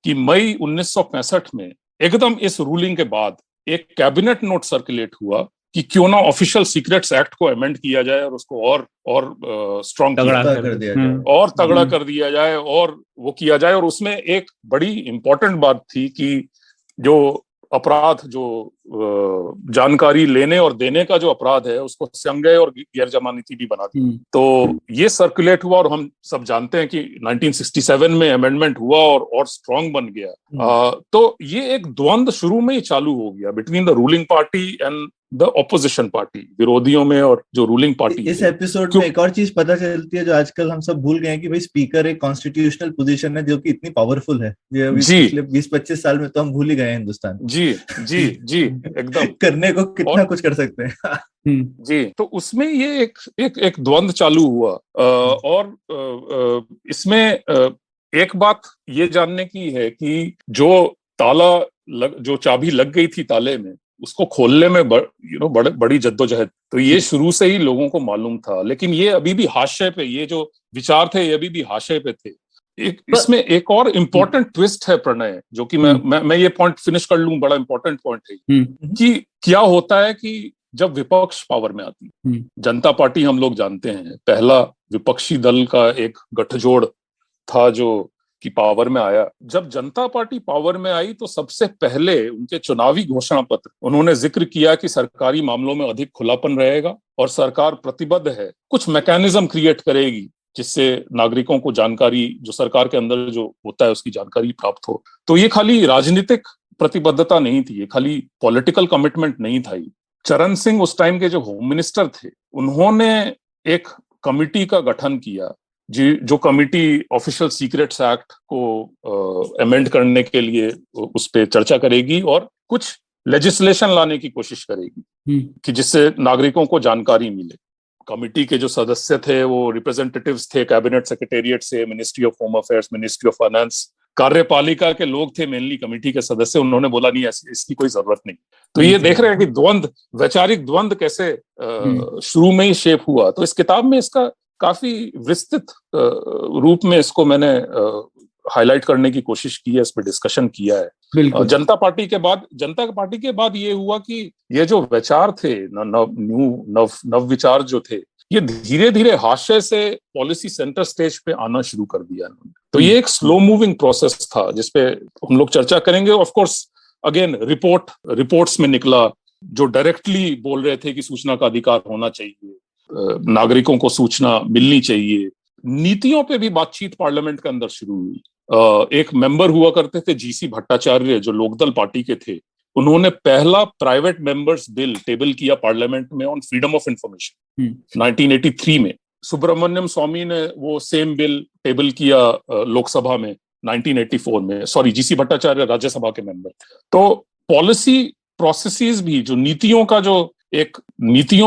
कि मई 1965 में एकदम इस रूलिंग के बाद एक कैबिनेट नोट सर्कुलेट हुआ कि क्यों ना ऑफिशियल सीक्रेट्स एक्ट को अमेंड किया जाए और उसको और स्ट्रॉन्ग कर दिया जाए, और तगड़ा कर दिया जाए, और वो किया जाए। और उसमें एक बड़ी इंपॉर्टेंट बात थी कि जो अपराध, जो जानकारी लेने और देने का जो अपराध है, उसको संज्ञेय और गैर जमानती भी बना दी। तो ये सर्कुलेट हुआ, और हम सब जानते हैं कि 1967 में अमेंडमेंट हुआ और स्ट्रांग बन गया। तो ये एक द्वंद्व शुरू में ही चालू हो गया between the ruling party and the opposition party, विरोधियों में और जो रूलिंग पार्टी। इस एपिसोड में एक और चीज पता चलती है जो आजकल हम सब भूल गए हैं, कि भाई स्पीकर एक कॉन्स्टिट्यूशनल पोजीशन है जो कि इतनी पावरफुल है। ये पिछले 20-25 साल में तो हम भूल ही गए हैं हिंदुस्तान। जी एकदम करने को कितना कुछ कर सकते हैं। जी, तो उसमें ये एक द्वंद्व चालू हुआ। और इसमें एक बात ये जानने की है कि जो चाबी लग गई थी ताले में, उसको खोलने में बड़ी जद्दोजहद, तो ये शुरू से ही लोगों को मालूम था। लेकिन ये अभी भी हाशिए पे, ये जो विचार थे ये अभी भी हाशिए पे थे। इसमें एक और इम्पोर्टेंट ट्विस्ट है प्रणय, जो कि मैं ये पॉइंट फिनिश कर लूं, बड़ा इंपॉर्टेंट पॉइंट है कि क्या होता है कि जब विपक्ष पावर में आती, जनता पार्टी हम लोग जानते हैं पहला विपक्षी दल का एक गठजोड़ था जो कि पावर में आया। जब जनता पार्टी पावर में आई तो सबसे पहले उनके चुनावी घोषणा पत्र उन्होंने जिक्र किया कि सरकारी मामलों में अधिक खुलापन रहेगा और सरकार प्रतिबद्ध है, कुछ मैकेनिज्म क्रिएट करेगी जिससे नागरिकों को जानकारी, जो सरकार के अंदर जो होता है उसकी जानकारी प्राप्त हो। तो ये खाली राजनीतिक प्रतिबद्धता नहीं थी, ये खाली पॉलिटिकल कमिटमेंट नहीं था। चरण सिंह उस टाइम के जो होम मिनिस्टर थे, उन्होंने एक कमिटी का गठन किया जो कमिटी ऑफिशियल सीक्रेट्स एक्ट को अमेंड करने के लिए उस पे चर्चा करेगी और कुछ लेजिस्लेशन लाने की कोशिश करेगी कि जिससे नागरिकों को जानकारी मिले। कमिटी के जो सदस्य थे वो रिप्रेजेंटेटिव्स थे कैबिनेट सेक्रेटेरिएट से, ministry of home affairs, ministry of finance, कार्यपालिका के लोग थे, मेनली कमेटी के सदस्य, उन्होंने बोला नहीं इसकी कोई जरूरत नहीं। तो ये देख रहे हैं कि द्वंद, वैचारिक द्वंद कैसे शुरू में ही शेप हुआ। तो इस किताब में इसका काफी विस्तृत रूप में इसको मैंने हाईलाइट करने की कोशिश की है, इस पर डिस्कशन किया है। जनता पार्टी के बाद ये हुआ कि ये जो विचार थे, नव विचार जो थे, ये धीरे धीरे हाशिए से पॉलिसी सेंटर स्टेज पे आना शुरू कर दिया इन्होंने। तो ये एक स्लो मूविंग प्रोसेस था जिसपे हम लोग चर्चा करेंगे। ऑफ कोर्स अगेन रिपोर्ट्स में निकला जो डायरेक्टली बोल रहे थे कि सूचना का अधिकार होना चाहिए, नागरिकों को सूचना मिलनी चाहिए। नीतियों पे भी बातचीत पार्लियामेंट के अंदर शुरू हुई। एक मेंबर हुआ करते थे जीसी भट्टाचार्य, जो लोकदल पार्टी के थे, उन्होंने पहला प्राइवेट मेंबर्स बिल टेबल किया पार्लियामेंट में ऑन फ्रीडम ऑफ इंफॉर्मेशन 1983 में। सुब्रमण्यम स्वामी ने वो सेम बिल टेबल किया लोकसभा में 1984 में। सॉरी, जीसी भट्टाचार्य राज्यसभा के मेंबर। तो पॉलिसी प्रोसेसेस भी, जो नीतियों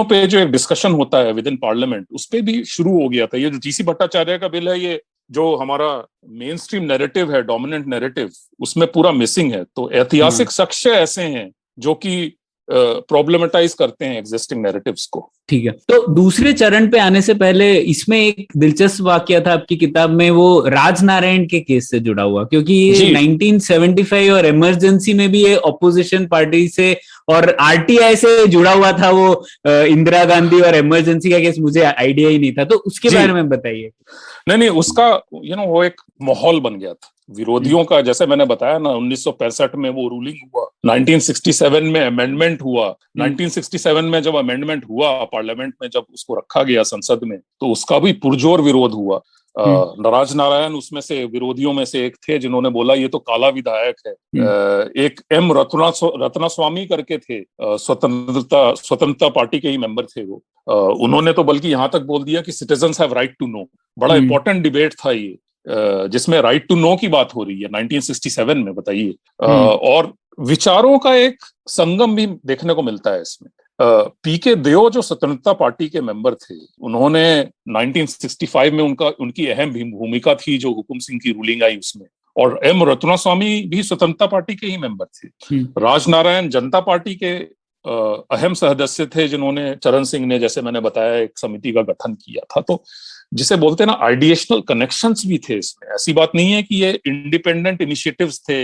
पे जो एक डिस्कशन होता है विद इन पार्लियामेंट, उस पे भी शुरू हो गया था। ये जो जीसी भट्टाचार्य का बिल है, ये जो हमारा मेन स्ट्रीम नैरेटिव है, डोमिनेंट नैरेटिव, उसमें पूरा मिसिंग है। तो ऐतिहासिक साक्ष्य ऐसे हैं जो कि प्रॉब्लमेटाइज करते हैं एग्जिस्टिंग नैरेटिव्स को। ठीक है, तो दूसरे चरण पे आने से पहले इसमें एक दिलचस्प वाकया था आपकी किताब में, वो राजनारायण के केस से जुड़ा हुआ, क्योंकि ये 1975 और इमरजेंसी में भी ये ऑपोजिशन पार्टी से और आरटीआई से जुड़ा हुआ था। वो इंदिरा गांधी और इमरजेंसी का केस मुझे आइडिया ही नहीं था, तो उसके बारे में बताइए। नहीं, उसका वो एक माहौल बन गया था विरोधियों का। जैसे मैंने बताया ना, 1965 में वो रूलिंग हुआ, 1967 में अमेंडमेंट हुआ। 1967 में जब अमेंडमेंट हुआ पार्लियामेंट में, जब उसको रखा गया संसद में, तो उसका भी पुरजोर विरोध हुआ। राजनारायण उसमें से विरोधियों में से एक थे जिन्होंने बोला ये तो काला विधायक है। एक एम रत्नास्वामी करके थे, स्वतंत्रता पार्टी के ही मेंबर थे वो। उन्होंने तो बल्कि यहां तक बोल दिया कि citizens have right to know. बड़ा इंपॉर्टेंट डिबेट था ये, जिसमें राइट टू नो की बात हो रही है 1967 में, बताइए। और विचारों का एक संगम भी देखने को मिलता है इसमें। पीके देओ जो स्वतंत्रता पार्टी के मेंबर थे, उन्होंने 1965 में उनकी अहम भूमिका थी जो हुकुम सिंह की रूलिंग आई उसमें। और एम रत्नास्वामी भी स्वतंत्रता पार्टी के ही मेंबर थे। राजनारायण जनता पार्टी के अहम सदस्य थे, जिन्होंने, चरण सिंह ने, जैसे मैंने बताया, एक समिति का गठन किया था। तो जिसे बोलते हैं ना, आइडिएशनल कनेक्शंस भी थे इसमें। ऐसी बात नहीं है कि ये इंडिपेंडेंट इनिशिएटिव्स थे,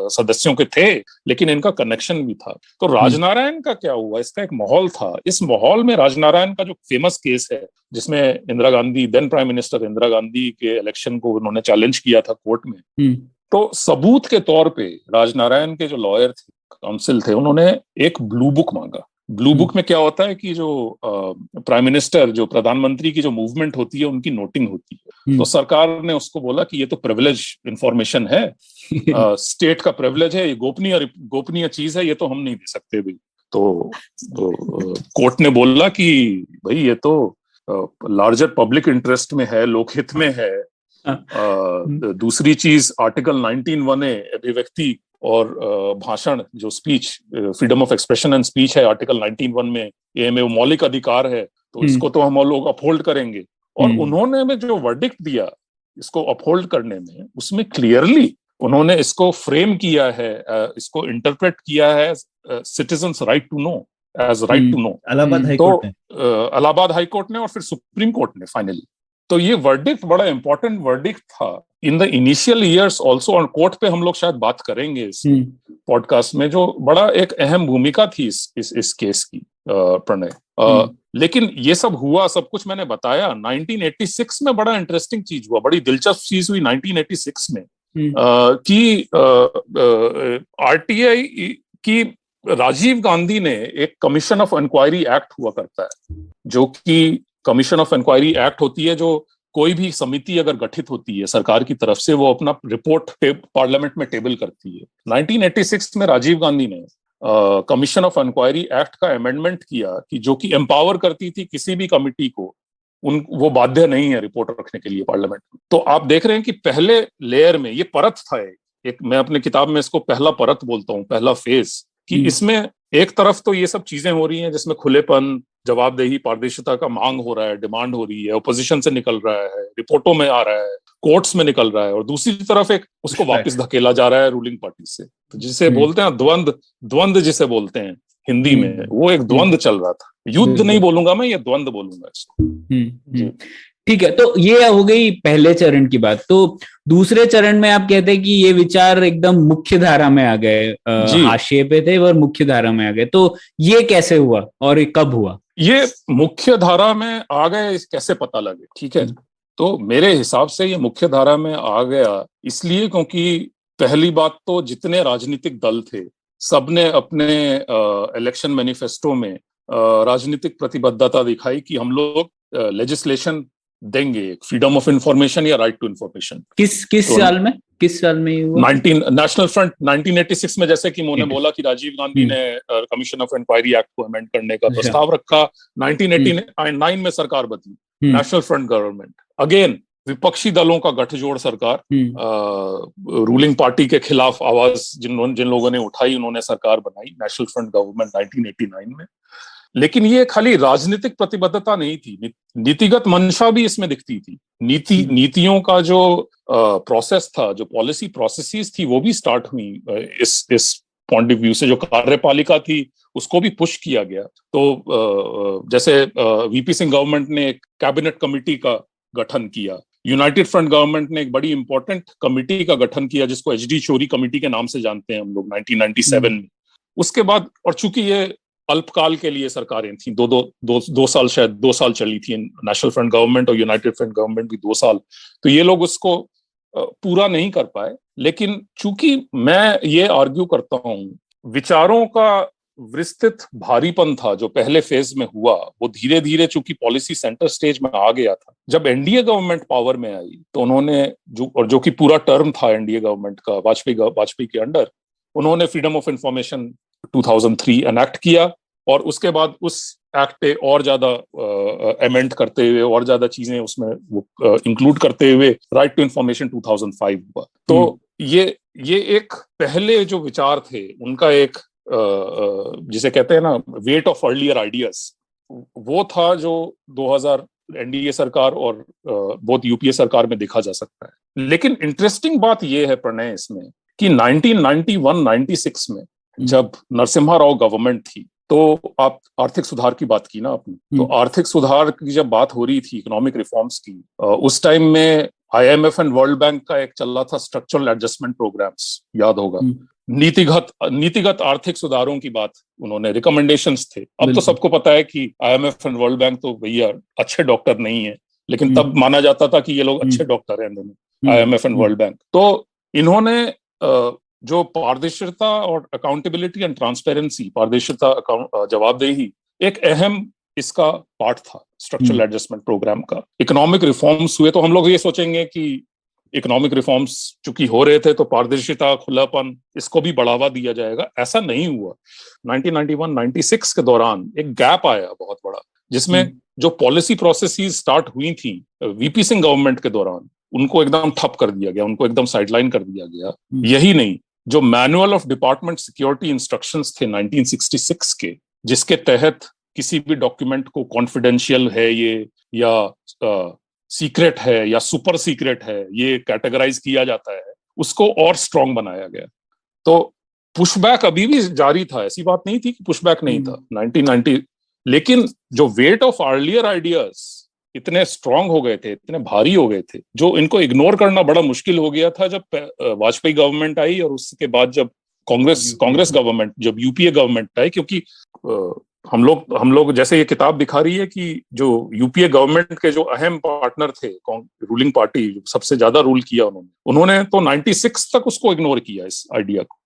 सदस्यों के थे, लेकिन इनका कनेक्शन भी था। तो राजनारायण का क्या हुआ, इसका एक माहौल था। इस माहौल में राजनारायण का जो फेमस केस है, जिसमें Indira Gandhi, then prime minister Indira Gandhi के इलेक्शन को उन्होंने चैलेंज किया था कोर्ट में। तो सबूत के तौर पे राजनारायण के जो लॉयर थे, काउंसिल थे, उन्होंने एक ब्लू बुक मांगा। ब्लू बुक में क्या होता है कि जो प्राइम मिनिस्टर, जो प्रधानमंत्री की जो मूवमेंट होती है, उनकी नोटिंग होती है। तो सरकार ने उसको बोला कि ये तो प्रिविलेज इंफॉर्मेशन है, स्टेट का प्रिविलेज है, ये गोपनीय चीज है, ये तो हम नहीं दे सकते भाई। तो कोर्ट ने बोला कि भाई ये तो लार्जर पब्लिक इंटरेस्ट में है, लोकहित में है। दूसरी चीज, आर्टिकल 19(1)(a) अभिव्यक्ति और भाषण, जो speech, freedom of expression and speech है आर्टिकल 19(1) में, ये में वो मौलिक अधिकार है, तो इसको तो हम लोग अपहोल्ड करेंगे। और उन्होंने में जो वर्डिक्ट दिया इसको अपहोल्ड करने में, उसमें क्लियरली उन्होंने इसको फ्रेम किया है, इसको इंटरप्रेट किया है citizens right to know, as right to know. Allahabad high court ने और फिर सुप्रीम कोर्ट ने फाइनली। तो ये वर्डिक्ट बड़ा इंपॉर्टेंट वर्डिक्ट था in the initial years also. और कोर्ट पे हम लोग शायद बात करेंगे इस पॉडकास्ट में, जो बड़ा एक अहम भूमिका थी इस केस की, प्रणय। लेकिन ये सब हुआ, सब कुछ मैंने बताया। 1986 में बड़ा इंटरेस्टिंग चीज हुआ, बड़ी दिलचस्प चीज हुई 1986 में, कि आरटीआई की, राजीव गांधी ने एक कमीशन ऑफ इंक्वायरी एक्ट हुआ करता है, जो कि कमीशन ऑफ इंक्वायरी एक्ट होती है, जो कोई भी समिति अगर गठित होती है सरकार की तरफ से, वो अपना रिपोर्ट पार्लियामेंट में टेबल करती है। 1986 में राजीव गांधी ने कमीशन ऑफ इंक्वायरी एक्ट का अमेंडमेंट किया, कि जो कि एम्पावर करती थी किसी भी कमिटी को, वो बाध्य नहीं है रिपोर्ट रखने के लिए पार्लियामेंट में। तो आप देख रहे हैं कि पहले लेयर में ये परत था, एक मैं अपने किताब में इसको पहला परत बोलता हूँ, पहला फेज, कि इसमें एक तरफ तो ये सब चीजें हो रही हैं जिसमें खुलेपन, जवाबदेही पारदर्शिता का मांग हो रहा है, डिमांड हो रही है, ओपोजिशन से निकल रहा है, रिपोर्टों में आ रहा है, कोर्ट्स में निकल रहा है, और दूसरी तरफ एक उसको वापस धकेला जा रहा है रूलिंग पार्टी से। तो जिसे बोलते हैं द्वंद जिसे बोलते हैं हिंदी में, वो एक द्वंद चल रहा था। युद्ध नहीं बोलूंगा मैं, ये द्वंद बोलूंगा इसको। ठीक है, तो ये हो गई पहले चरण की बात। तो दूसरे चरण में आप कहते हैं कि ये विचार एकदम मुख्य धारा में आ गए, हाशिए पे थे और मुख्य धारा में आ गए। तो ये कैसे हुआ और ये कब हुआ? ये मुख्य धारा में आ गए कैसे पता लगे? ठीक है, तो मेरे हिसाब से ये मुख्य धारा में आ गया इसलिए क्योंकि पहली बात तो जितने राजनीतिक दल थे सबने अपने इलेक्शन मैनिफेस्टो में राजनीतिक प्रतिबद्धता दिखाई कि हम लोग लेजिस्लेशन देंगे, फ्रीडम ऑफ इंफॉर्मेशन या राइट टू इंफॉर्मेशन। किस साल में ये हुआ? नेशनल फ्रंट 1986 में, जैसे कि मैंने बोला कि राजीव गांधी ने कमीशन ऑफ इंक्वायरी एक्ट को अमेंड करने का प्रस्ताव रखा। 1989 में सरकार बदली, नेशनल फ्रंट गवर्नमेंट, अगेन विपक्षी दलों का गठजोड़ सरकार, रूलिंग पार्टी के खिलाफ आवाज जिन लोगों ने उठाई उन्होंने सरकार बनाई, नेशनल फ्रंट गवर्नमेंट 1989 में। लेकिन ये खाली राजनीतिक प्रतिबद्धता नहीं थी, नीतिगत मंशा भी इसमें दिखती थी। नीतियों का जो प्रोसेस था, जो पॉलिसी प्रोसेसेस थी, वो भी स्टार्ट हुई इस पॉइंट ऑफ व्यू से। जो कार्यपालिका थी उसको भी पुश किया गया। तो जैसे वीपी सिंह गवर्नमेंट ने एक कैबिनेट कमेटी का गठन किया, यूनाइटेड फ्रंट गवर्नमेंट ने एक बड़ी इंपॉर्टेंट कमेटी का गठन किया जिसको एचडी चोरी कमेटी के नाम से जानते हैं हम लोग, 1997 में। उसके बाद, और चूंकि ये अल्पकाल के लिए सरकारें थी, दो साल, शायद 2 साल चली थी नेशनल फ्रंट गवर्नमेंट, और यूनाइटेड फ्रंट गवर्नमेंट भी 2 साल, तो ये लोग उसको पूरा नहीं कर पाए। लेकिन चूंकि मैं ये आर्ग्यू करता हूं, विचारों का विस्तृत भारीपन था जो पहले फेज में हुआ, वो धीरे धीरे चूंकि पॉलिसी सेंटर स्टेज में आ गया था। जब एनडीए गवर्नमेंट पावर में आई तो उन्होंने जो कि पूरा टर्म था एनडीए गवर्नमेंट का वाजपेयी के अंडर, उन्होंने फ्रीडम ऑफ इंफॉर्मेशन 2003 एनेक्ट किया, और उसके बाद उस एक्ट पे और ज्यादा अमेंड करते हुए और ज्यादा चीजें उसमें इंक्लूड करते हुए राइट टू इंफॉर्मेशन 2005 हुआ। तो ये एक पहले जो विचार थे उनका एक जिसे कहते हैं ना वेट ऑफ अर्लियर आइडियाज, वो था जो 2000 एनडीए सरकार और बहुत यूपीए सरकार में देखा जा सकता है। लेकिन इंटरेस्टिंग बात यह है प्रणय इसमें कि 1991-96 में जब नरसिम्हा राव गवर्नमेंट थी, तो आप आर्थिक सुधार की बात की ना आपने, तो आर्थिक सुधार की जब बात हो रही थी, इकोनॉमिक रिफॉर्म्स की, उस टाइम में आईएमएफ एंड वर्ल्ड बैंक का एक चल रहा था स्ट्रक्चरल एडजस्टमेंट प्रोग्राम्स, याद होगा। नीतिगत आर्थिक सुधारों की बात उन्होंने, रिकमेंडेशंस थे। अब तो सबको पता है कि आईएमएफ एंड वर्ल्ड बैंक तो भैया अच्छे डॉक्टर नहीं है, लेकिन तब माना जाता था कि ये लोग अच्छे डॉक्टर हैं दोनों, आईएमएफ एंड वर्ल्ड बैंक। तो इन्होंने जो पारदर्शिता और अकाउंटेबिलिटी एंड ट्रांसपेरेंसी, पारदर्शिता, जवाबदेही, एक अहम इसका पार्ट था स्ट्रक्चरल एडजस्टमेंट प्रोग्राम का। इकोनॉमिक रिफॉर्म्स हुए तो हम लोग ये सोचेंगे कि इकोनॉमिक रिफॉर्म्स चूंकि हो रहे थे तो पारदर्शिता, खुलापन, इसको भी बढ़ावा दिया जाएगा, ऐसा नहीं हुआ। 1991-96 के दौरान एक गैप आया बहुत बड़ा, जिसमें जो पॉलिसी प्रोसेसेस स्टार्ट हुई थी वीपी सिंह गवर्नमेंट के दौरान, उनको एकदम ठप कर दिया गया, उनको एकदम साइडलाइन कर दिया गया। यही नहीं, जो manual of department security instructions थे 1966 के, जिसके तहत किसी भी डॉक्यूमेंट को कॉन्फिडेंशियल है ये, या सीक्रेट है या सुपर सीक्रेट है, ये कैटेगराइज किया जाता है, उसको और स्ट्रॉन्ग बनाया गया। तो पुशबैक अभी भी जारी था, ऐसी बात नहीं थी कि पुशबैक नहीं था 1990, लेकिन जो वेट ऑफ अर्लियर आइडियाज इतने स्ट्रांग हो गए थे, इतने भारी हो गए थे, जो इनको इग्नोर करना बड़ा मुश्किल हो गया था जब वाजपेयी गवर्नमेंट आई, और उसके बाद जब कांग्रेस गवर्नमेंट, जब यूपीए गवर्नमेंट आई। क्योंकि हम लोग जैसे ये किताब दिखा रही है कि जो यूपीए गवर्नमेंट के जो अहम पार्टनर थे, रूलिंग पार्टी, सबसे ज्यादा रूल किया उन्होंने तो 96 तक उसको इग्नोर किया, इस आइडिया को।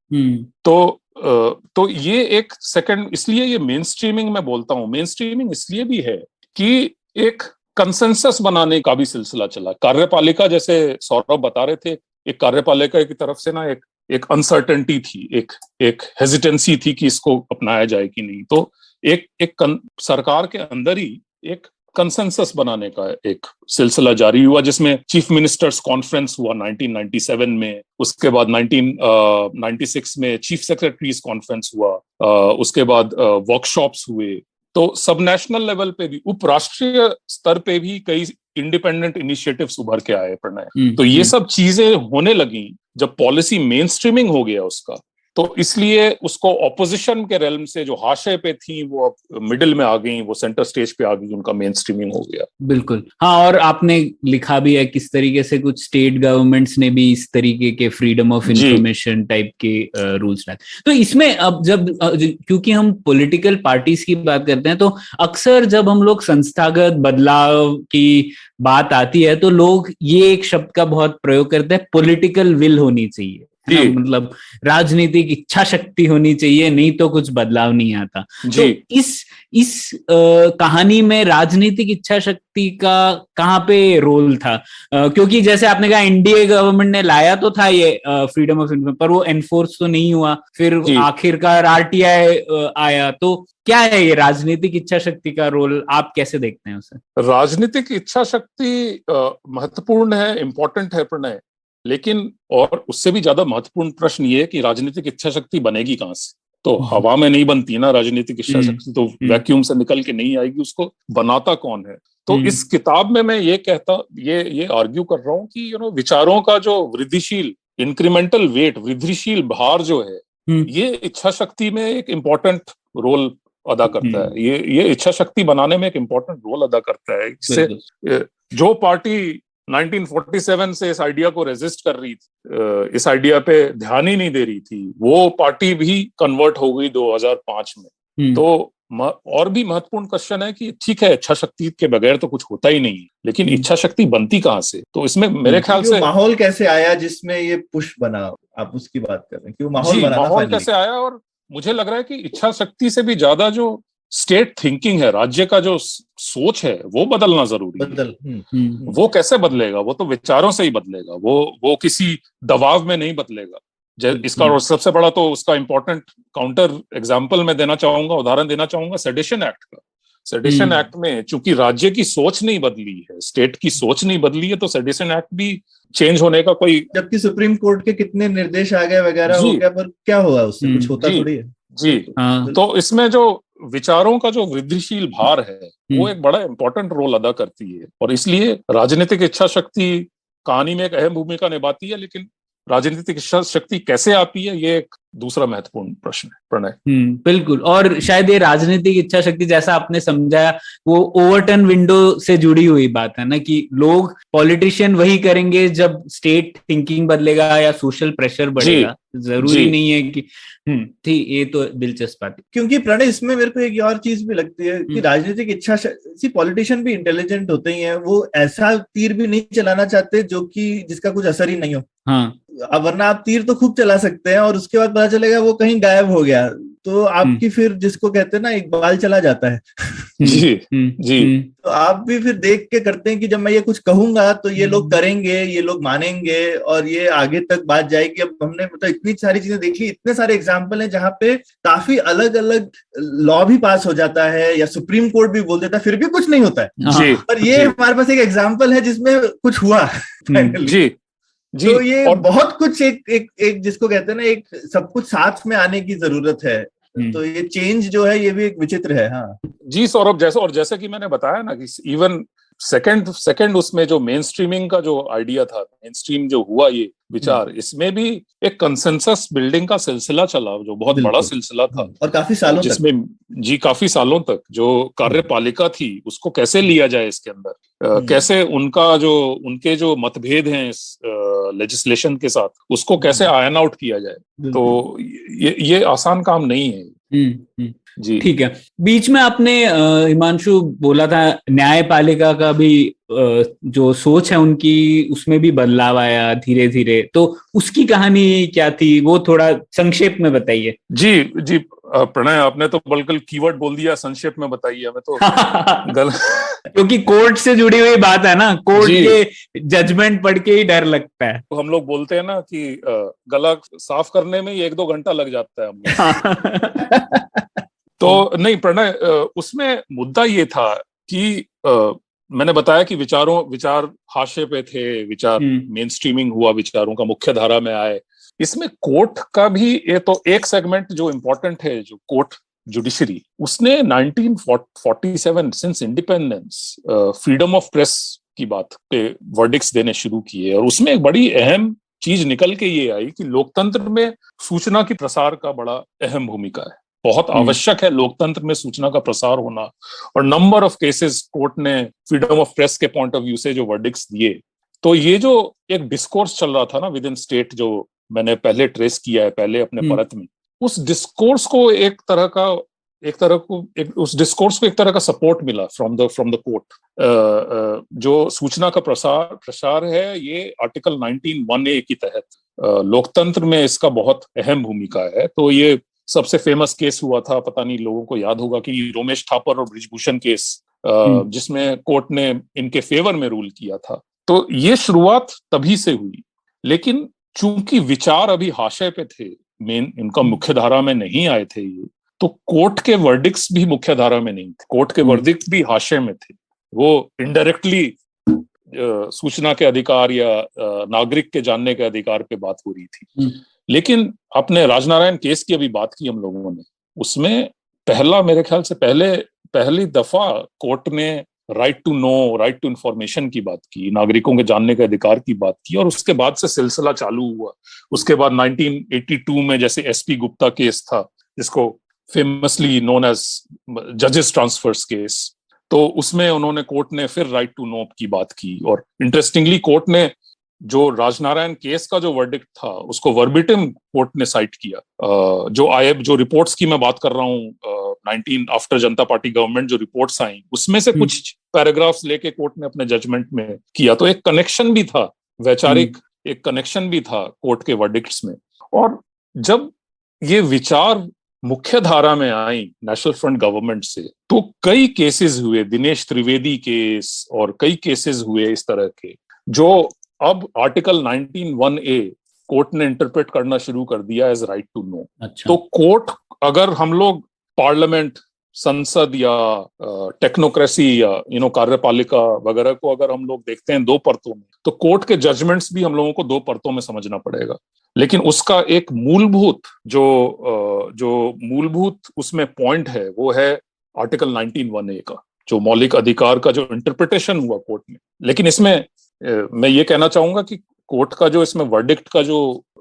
तो ये एक सेकंड, इसलिए ये मेन स्ट्रीमिंग मैं बोलता हूँ, मेन स्ट्रीमिंग इसलिए भी है कि एक कंसेंसस बनाने का भी सिलसिला चला। कार्यपालिका, जैसे सौरभ बता रहे थे, एक कार्यपालिका की तरफ से ना एक अनसर्टेनिटी थी, एक हेजिटेंसी थी कि इसको अपनाया जाए कि नहीं। तो एक सरकार के अंदर ही एक कंसेंसस बनाने का एक सिलसिला जारी हुआ, जिसमें चीफ मिनिस्टर्स कॉन्फ्रेंस हुआ 1997 में, उसके बाद 1996 में चीफ सेक्रेटरीज कॉन्फ्रेंस हुआ, उसके बाद वर्कशॉप्स हुए, तो सब नेशनल लेवल पे भी, उपराष्ट्रीय स्तर पे भी कई इंडिपेंडेंट इनिशिएटिव्स उभर के आए प्रणय। तो ये सब चीजें होने लगी जब पॉलिसी मेन स्ट्रीमिंग हो गया उसका, तो इसलिए उसको ऑपोजिशन के रेल्म से जो हाशिए पे थी वो अब मिडिल में आ गई, वो सेंटर स्टेज पे आ गई, उनका मेन स्ट्रीमिंग हो गया। बिल्कुल, हाँ। और आपने लिखा भी है किस तरीके से कुछ स्टेट गवर्नमेंट्स ने भी इस तरीके के फ्रीडम ऑफ इंफॉर्मेशन टाइप के रूल्स लाए। तो इसमें अब जब क्योंकि हम पॉलिटिकल पार्टीज की बात करते हैं, तो अक्सर जब हम लोग संस्थागत बदलाव की बात आती है तो लोग ये एक शब्द का बहुत प्रयोग करते हैं, पॉलिटिकल विल होनी चाहिए, मतलब राजनीतिक इच्छा शक्ति होनी चाहिए, नहीं तो कुछ बदलाव नहीं आता। तो इस कहानी में राजनीतिक इच्छा शक्ति का कहाँ पे रोल था? क्योंकि जैसे आपने कहा एनडीए गवर्नमेंट ने लाया तो था ये फ्रीडम ऑफ इंफॉर्मेशन, पर वो एनफोर्स तो नहीं हुआ, फिर आखिरकार आरटीआई आया। तो क्या है ये राजनीतिक इच्छा शक्ति का रोल, आप कैसे देखते हैं उसे? राजनीतिक इच्छा शक्ति महत्वपूर्ण है, इम्पोर्टेंट है प्रणय, लेकिन और उससे भी ज्यादा महत्वपूर्ण प्रश्न ये है कि राजनीतिक इच्छा शक्ति बनेगी कहाँ से? तो हवा में नहीं बनती ना राजनीतिक इच्छा शक्ति, तो वैक्यूम से निकल के नहीं आएगी, उसको बनाता कौन है? तो इस किताब में मैं ये कहता, ये आर्ग्यू कर रहा हूँ कि विचारों का जो वृद्धिशील इंक्रीमेंटल वेट, वृद्धिशील भार जो है, ये इच्छा शक्ति में एक इम्पोर्टेंट रोल अदा करता है। ये इच्छा शक्ति बनाने में एक इम्पोर्टेंट रोल अदा करता है। इससे जो पार्टी 1947 से इस आइडिया को रेजिस्ट कर रही थी, इस आइडिया पे ध्यान ही नहीं दे रही थी, वो पार्टी भी कन्वर्ट हो गई 2005 में। तो और भी महत्वपूर्ण क्वेश्चन है कि ठीक है, इच्छा शक्ति के बगैर तो कुछ होता ही नहीं, लेकिन इच्छा शक्ति बनती कहाँ से? तो इसमें मेरे ख्याल से माहौल कैसे आया जिसमें ये पुश बना, आप उसकी बात कर रहे हैं कि वो माहौल कैसे आया? और मुझे लग रहा है कि इच्छा शक्ति से भी ज्यादा जो स्टेट थिंकिंग है, राज्य का जो सोच है, वो बदलना जरूरी है। वो कैसे बदलेगा? वो तो विचारों से ही बदलेगा, वो किसी दबाव में नहीं बदलेगा। इसका सबसे बड़ा तो उसका इंपॉर्टेंट काउंटर एग्जांपल मैं देना चाहूंगा, उदाहरण देना चाहूंगा सेडिशन एक्ट का। सेडिशन एक्ट में चूंकि राज्य की सोच नहीं बदली है, स्टेट की सोच नहीं बदली है, तो सेडिशन एक्ट भी चेंज होने का कोई, जबकि सुप्रीम कोर्ट के कितने निर्देश आ गए वगैरह हो गया, पर क्या हुआ उससे? कुछ होता थोड़ी है जी। तो इसमें जो विचारों का जो वृद्धिशील भार है, वो एक बड़ा इंपॉर्टेंट रोल अदा करती है, और इसलिए राजनीतिक इच्छा शक्ति कहानी में एक अहम भूमिका निभाती है। लेकिन राजनीतिक इच्छा शक्ति कैसे आती है, ये एक दूसरा महत्वपूर्ण प्रश्न है प्रणय। बिल्कुल। और शायद ये राजनीतिक इच्छा शक्ति, जैसा आपने समझाया, वो ओवरटर्न विंडो से जुड़ी हुई बात है ना, कि लोग पॉलिटिशियन वही करेंगे जब स्टेट थिंकिंग बदलेगा या सोशल प्रेशर बढ़ेगा। जरूरी नहीं है कि ठीक, ये तो दिलचस्प बात है। क्योंकि प्रणय इसमें मेरे को एक और चीज भी लगती है कि राजनीतिक इच्छा शक्ति, पॉलिटिशियन भी इंटेलिजेंट होते ही हैं, वो ऐसा तीर भी नहीं चलाना चाहते जो कि जिसका कुछ असर ही नहीं हो। वरना आप तीर तो खूब चला सकते हैं और उसके बाद पता चलेगा वो कहीं गायब हो गया, तो आपकी फिर जिसको कहते हैं ना, एक बाल चला जाता है। जी। तो आप भी फिर देख के करते हैं कि जब मैं ये कुछ कहूंगा तो ये लोग करेंगे, ये लोग मानेंगे और ये आगे तक बात जाएगी। अब हमने मतलब इतनी सारी चीजें देखी, इतने सारे एग्जाम्पल हैं जहाँ पे काफी अलग अलग लॉ भी पास हो जाता है या सुप्रीम कोर्ट भी बोल देता है, फिर भी कुछ नहीं होता है। पर ये हमारे पास एक एग्जाम्पल है जिसमें कुछ हुआ जी। तो ये और बहुत कुछ एक जिसको कहते हैं ना, एक सब कुछ साथ में आने की जरूरत है। तो ये चेंज जो है, ये भी एक विचित्र है। हाँ जी सौरभ, जैसे कि मैंने बताया ना कि इवन सेकंड उसमें जो मेन स्ट्रीमिंग का जो आइडिया था, मेन स्ट्रीम जो हुआ ये विचार, इसमें भी एक कंसेंसस बिल्डिंग का सिलसिला चला, जो बहुत बड़ा सिलसिला था और काफी सालों जिसमें काफी सालों तक जो कार्यपालिका थी उसको कैसे लिया जाए इसके अंदर, कैसे उनके जो मतभेद हैं इस लेजिस्लेशन के साथ, उसको कैसे आयन आउट किया जाए। तो ये आसान काम नहीं है। जी ठीक है। बीच में आपने हिमांशु बोला था न्यायपालिका का भी जो सोच है उनकी, उसमें भी बदलाव आया धीरे धीरे, तो उसकी कहानी क्या थी, वो थोड़ा संक्षेप में बताइए। जी प्रणय, आपने तो बल्कि कीवर्ड बोल दिया, संक्षेप में बताइए। हमें तो क्योंकि कोर्ट से जुड़ी हुई बात है ना, कोर्ट के जजमेंट पढ़ के ही डर लगता है। हम लोग बोलते हैं ना कि गला साफ करने में 1-2 घंटा लग जाता है हमें। तो नहीं प्रणय, उसमें मुद्दा ये था कि मैंने बताया कि विचार हाशिए पे थे, विचार मेन स्ट्रीमिंग हुआ, विचारों का मुख्य धारा में आए। इसमें कोर्ट का भी ये तो एक सेगमेंट जो इम्पोर्टेंट है, जो कोर्ट जुडिशरी, उसने 1947 since independence freedom of press की बात पे वर्डिक्ट्स देने शुरू किए, और उसमें एक बड़ी अहम चीज निकल के ये आई कि लोकतंत्र में सूचना की प्रसार का बड़ा अहम भूमिका है, बहुत आवश्यक है लोकतंत्र में सूचना का प्रसार होना। और नंबर ऑफ केसेस कोर्ट ने फ्रीडम ऑफ प्रेस के पॉइंट ऑफ व्यू से जो वर्डिक्ट्स दिए, तो ये जो एक डिस्कोर्स चल रहा था ना विद इन स्टेट, जो मैंने पहले ट्रेस किया है पहले अपने परत में, उस डिस्कोर्स को एक तरह का सपोर्ट मिला फ्रॉम द कोर्ट। जो सूचना का प्रसार है, ये आर्टिकल 19(1)(a) के तहत लोकतंत्र में इसका बहुत अहम भूमिका है। तो ये सबसे फेमस केस हुआ था, पता नहीं लोगों को याद होगा, कि रोमेश थापर और ब्रिजभूषण केस, जिसमें कोर्ट ने इनके फेवर में रूल किया था। तो ये शुरुआत तभी से हुई, लेकिन चूंकि विचार अभी हाशिए पे थे, मेन इनका मुख्य धारा में नहीं आए थे ये, तो कोर्ट के वर्डिक्ट्स भी मुख्य धारा में नहीं थे, कोर्ट के वर्डिक्ट भी हाशिए में थे। वो इनडायरेक्टली सूचना के अधिकार या नागरिक के जानने के अधिकार पे बात हो रही थी। लेकिन आपने राजनारायण केस की अभी बात की हम लोगों ने, उसमें मेरे ख्याल से पहली दफा कोर्ट ने right to know, right to information की बात की, नागरिकों के जानने के अधिकार की बात की, और उसके बाद से सिलसिला चालू हुआ। उसके बाद 1982 में जैसे एसपी गुप्ता केस था, जिसको फेमसली नोन एज जजेस ट्रांसफर्स केस, तो उसमें उन्होंने कोर्ट ने फिर राइट टू नो की बात की। और इंटरेस्टिंगली कोर्ट ने जो राजनारायण केस का जो वर्डिक्ट था, उसको वर्बिटिम कोर्ट ने साइट किया। जो रिपोर्ट्स की मैं बात कर रहा हूँ, 19 आफ्टर जनता पार्टी गवर्नमेंट जो रिपोर्ट्स आई, उसमें से कुछ पैराग्राफ्स लेके कोर्ट ने अपने जजमेंट में किया। तो एक कनेक्शन भी था, वैचारिक एक कनेक्शन भी था कोर्ट के वर्डिक्ट्स में। और जब ये विचार मुख्य धारा में आई नेशनल फ्रंट गवर्नमेंट से, तो कई केसेस हुए, दिनेश त्रिवेदी केस और कई केसेस हुए इस तरह के, जो अब आर्टिकल 19(1)(a) कोर्ट ने इंटरप्रेट करना शुरू कर दिया एज राइट टू नो। तो कोर्ट, अगर हम लोग पार्लियामेंट, संसद या टेक्नोक्रेसी या कार्यपालिका वगैरह को अगर हम लोग देखते हैं दो परतों में, तो कोर्ट के जजमेंट्स भी हम लोगों को दो परतों में समझना पड़ेगा। लेकिन उसका एक मूलभूत जो मूलभूत उसमें पॉइंट है, वो है आर्टिकल 19(1)(a) का, जो मौलिक अधिकार का जो इंटरप्रिटेशन हुआ कोर्ट में। लेकिन इसमें मैं ये कहना चाहूंगा कि कोर्ट का जो इसमें वर्डिक्ट का जो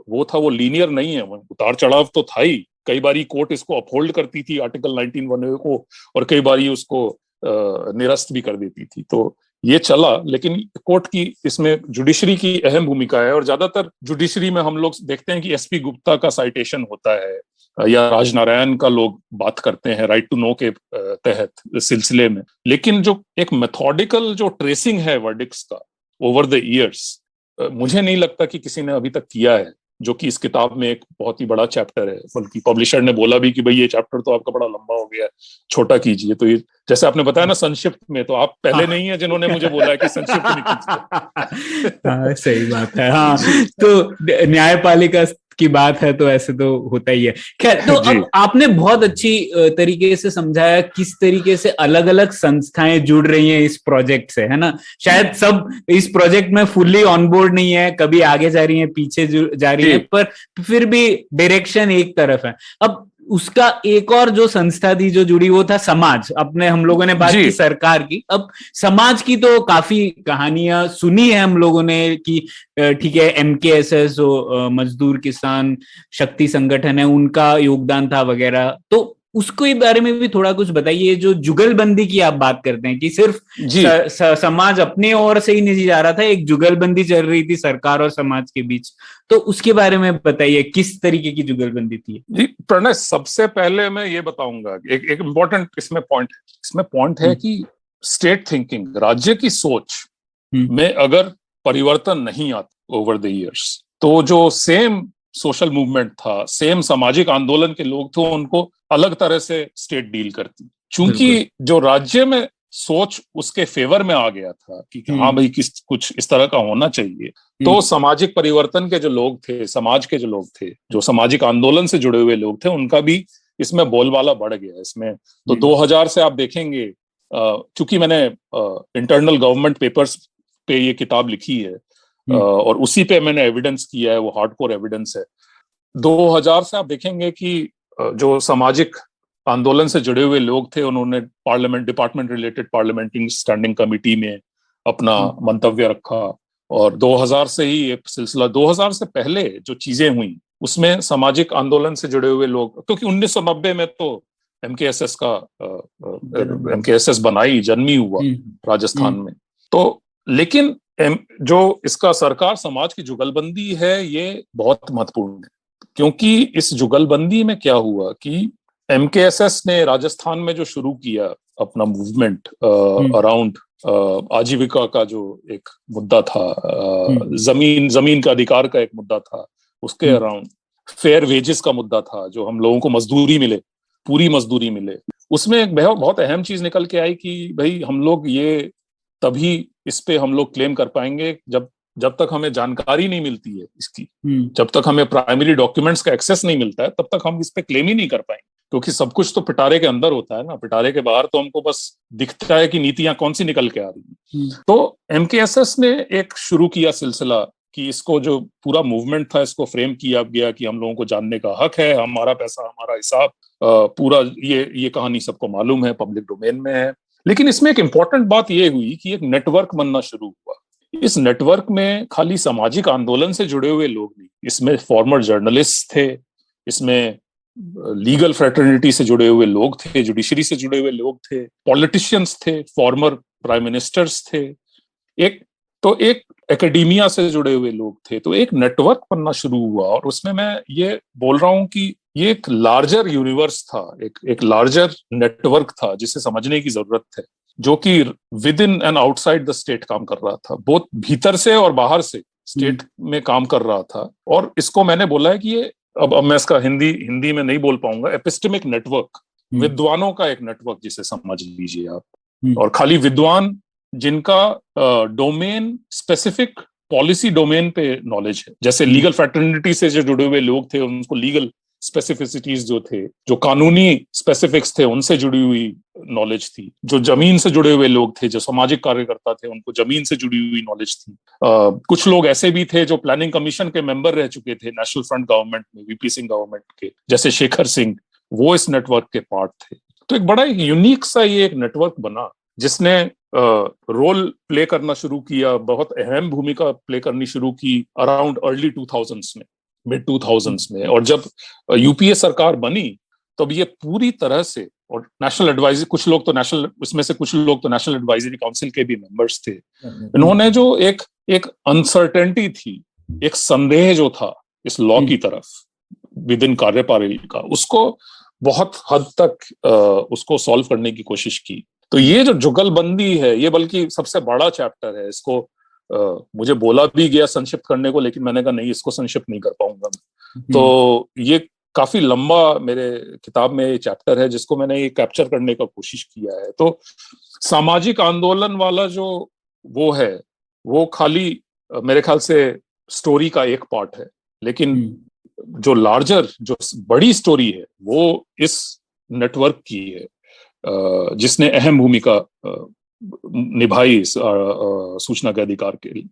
वो था, वो लीनियर नहीं है, उतार चढ़ाव तो था ही। कई बारी कोर्ट इसको अपहोल्ड करती थी आर्टिकल 19(1)(a) को, और कई बारी उसको निरस्त भी कर देती थी। तो ये चला, लेकिन कोर्ट की इसमें जुडिशरी की अहम भूमिका है। और ज्यादातर जुडिशरी में हम लोग देखते हैं कि एसपी गुप्ता का साइटेशन होता है, या राजनारायण का लोग बात करते हैं राइट टू नो के तहत सिलसिले में। लेकिन जो एक मेथोडिकल जो ट्रेसिंग है वर्डिक्ट्स का ओवर द ईयर्स, मुझे नहीं लगता कि किसी ने अभी तक किया है, जो कि इस किताब में एक बहुत ही बड़ा चैप्टर है। बल्कि पब्लिशर ने बोला भी कि भाई ये चैप्टर तो आपका बड़ा लंबा हो गया है, छोटा कीजिए। तो ये जैसे आपने बताया ना संक्षिप्त में, तो आप पहले नहीं है जिन्होंने मुझे बोला है कि संक्षिप्त में कीजिए। सही बात है। हाँ, तो न्यायपालिका की बात है तो ऐसे तो होता ही है। खैर, तो अब आपने बहुत अच्छी तरीके से समझाया किस तरीके से अलग अलग संस्थाएं जुड़ रही हैं इस प्रोजेक्ट से, है ना। शायद सब इस प्रोजेक्ट में फुल्ली ऑन बोर्ड नहीं है, कभी आगे जा रही है, पीछे जा रही है, पर फिर भी डायरेक्शन एक तरफ है। अब उसका एक और जो संस्था थी जो जुड़ी, वो था समाज। अपने हम लोगों ने बात की सरकार की, अब समाज की तो काफी कहानियां सुनी है हम लोगों ने कि ठीक है, MKSS जो मजदूर किसान शक्ति संगठन है, उनका योगदान था वगैरह। तो उसके बारे में भी थोड़ा कुछ बताइए। जो जुगलबंदी की आप बात करते हैं कि सिर्फ समाज अपने ओर से ही नहीं जा रहा था, एक जुगलबंदी चल रही थी सरकार और समाज के बीच, तो उसके बारे में बताइए किस तरीके की जुगलबंदी थी। जी प्रणय, सबसे पहले मैं ये बताऊंगा, एक इम्पोर्टेंट इसमें पॉइंट है कि स्टेट थिंकिंग, राज्य की सोच में अगर परिवर्तन नहीं आता ओवर द इयर्स, तो जो सेम सोशल मूवमेंट था, सेम सामाजिक आंदोलन के लोग थे, उनको अलग तरह से स्टेट डील करती। चूंकि जो राज्य में सोच उसके फेवर में आ गया था कि हाँ भाई कुछ इस तरह का होना चाहिए, तो सामाजिक परिवर्तन के जो लोग थे, समाज के जो लोग थे, जो सामाजिक आंदोलन से जुड़े हुए लोग थे, उनका भी इसमें बोलबाला बढ़ गया इसमें। तो 2000 से आप देखेंगे, चूंकि मैंने इंटरनल गवर्नमेंट पेपर्स पे ये किताब लिखी है और उसी पे मैंने एविडेंस किया है, वो हार्डकोर एविडेंस है। 2000 से आप देखेंगे कि जो सामाजिक आंदोलन से जुड़े हुए लोग थे, उन्होंने parliament department related parliamentary standing committee में अपना मंतव्य रखा। और 2000 से ही ये सिलसिला, 2000 से पहले जो चीजें हुई उसमें सामाजिक आंदोलन से जुड़े हुए लोग, क्योंकि 1990 में तो एमकेएसएस बनाई, जन्मी हुआ राजस्थान में। तो लेकिन जो इसका सरकार समाज की जुगलबंदी है, ये बहुत महत्वपूर्ण है, क्योंकि इस जुगलबंदी में क्या हुआ कि एमकेएसएस ने राजस्थान में जो शुरू किया अपना मूवमेंट अराउंड आजीविका का जो एक मुद्दा था, जमीन का अधिकार का एक मुद्दा था, उसके अराउंड फेयर वेजेस का मुद्दा था, जो हम लोगों को मजदूरी मिले, पूरी मजदूरी मिले, उसमें एक बहुत अहम चीज निकल के आई कि भाई हम लोग ये तभी इस पे हम लोग क्लेम कर पाएंगे जब तक हमें जानकारी नहीं मिलती है इसकी, जब तक हमें प्राइमरी डॉक्यूमेंट्स का एक्सेस नहीं मिलता है, तब तक हम इस पे क्लेम ही नहीं कर पाएंगे, क्योंकि सब कुछ तो पिटारे के अंदर होता है ना, पिटारे के बाहर तो हमको बस दिखता है कि नीतियां कौन सी निकल के आ रही हैं। तो एमकेएसएस ने एक शुरू किया सिलसिला कि इसको जो पूरा मूवमेंट था इसको फ्रेम किया गया कि हम लोगों को जानने का हक है, हमारा पैसा हमारा हिसाब, पूरा ये कहानी सबको मालूम है, पब्लिक डोमेन में है। लेकिन इसमें एक इंपॉर्टेंट बात ये हुई कि एक नेटवर्क बनना शुरू हुआ। इस नेटवर्क में खाली सामाजिक आंदोलन से जुड़े हुए लोग नहीं, इसमें फॉर्मर जर्नलिस्ट थे, इसमें लीगल फ्रेटर्निटी से जुड़े हुए लोग थे, जुडिशरी से जुड़े हुए लोग थे, पॉलिटिशियंस थे, फॉर्मर प्राइम मिनिस्टर्स थे, एक एकेडेमिया से जुड़े हुए लोग थे। तो एक नेटवर्क बनना शुरू हुआ, और उसमें मैं ये बोल रहा हूं कि ये एक लार्जर यूनिवर्स था, एक लार्जर नेटवर्क था जिसे समझने की जरूरत है, जो कि with in and outside the state काम कर रहा था, बहुत भीतर से और बाहर से स्टेट में काम कर रहा था। और इसको मैंने बोला है कि ये अब मैं इसका हिंदी में नहीं बोल पाऊंगा, एपिस्टेमिक नेटवर्क, विद्वानों का एक नेटवर्क जिसे समझ लीजिए आप। और खाली विद्वान जिनका डोमेन स्पेसिफिक पॉलिसी डोमेन पे नॉलेज है, जैसे लीगल फ्रेटर्निटी से जो जुड़े हुए लोग थे उनको लीगल स्पेसिफिसिटीज जो थे, जो कानूनी स्पेसिफिक्स थे उनसे जुड़ी हुई नॉलेज थी, जो जमीन से जुड़े हुए लोग थे, जो सामाजिक कार्यकर्ता थे उनको जमीन से जुड़ी हुई नॉलेज थी। कुछ लोग ऐसे भी थे जो प्लानिंग कमीशन के मेंबर रह चुके थे नेशनल फ्रंट गवर्नमेंट में, वीपी सिंह गवर्नमेंट के, जैसे शेखर सिंह, वो इस नेटवर्क के पार्ट थे। तो एक बड़ा यूनिक सा ये एक नेटवर्क बना जिसने रोल प्ले करना शुरू किया, बहुत अहम भूमिका प्ले करनी शुरू की अराउंड अर्ली 2000s में, मिड 2000s में। और जब यूपीए सरकार बनी तब ये पूरी तरह से, और नेशनल एडवाइजरी, कुछ लोग तो नेशनल एडवाइजरी काउंसिल के भी मेंबर्स थे, इन्होंने जो एक अनसर्टेनिटी थी, एक संदेह जो था इस लॉ की तरफ विद इन कार्यपालिका का, उसको बहुत हद तक उसको सॉल्व करने की कोशिश की। तो ये जो जुगलबंदी है, ये बल्कि सबसे बड़ा चैप्टर है। इसको मुझे बोला भी गया संक्षिप्त करने को, लेकिन मैंने कहा नहीं, इसको संक्षिप्त नहीं कर पाऊंगा मैं। तो ये काफी लंबा मेरे किताब में ये चैप्टर है जिसको मैंने ये कैप्चर करने का कोशिश किया है। तो सामाजिक आंदोलन वाला जो वो है, वो खाली मेरे ख्याल से स्टोरी का एक पार्ट है, लेकिन जो लार्जर, जो बड़ी स्टोरी है, वो इस नेटवर्क की है, जिसने अहम भूमिका निभाई सूचना के अधिकार के लिए।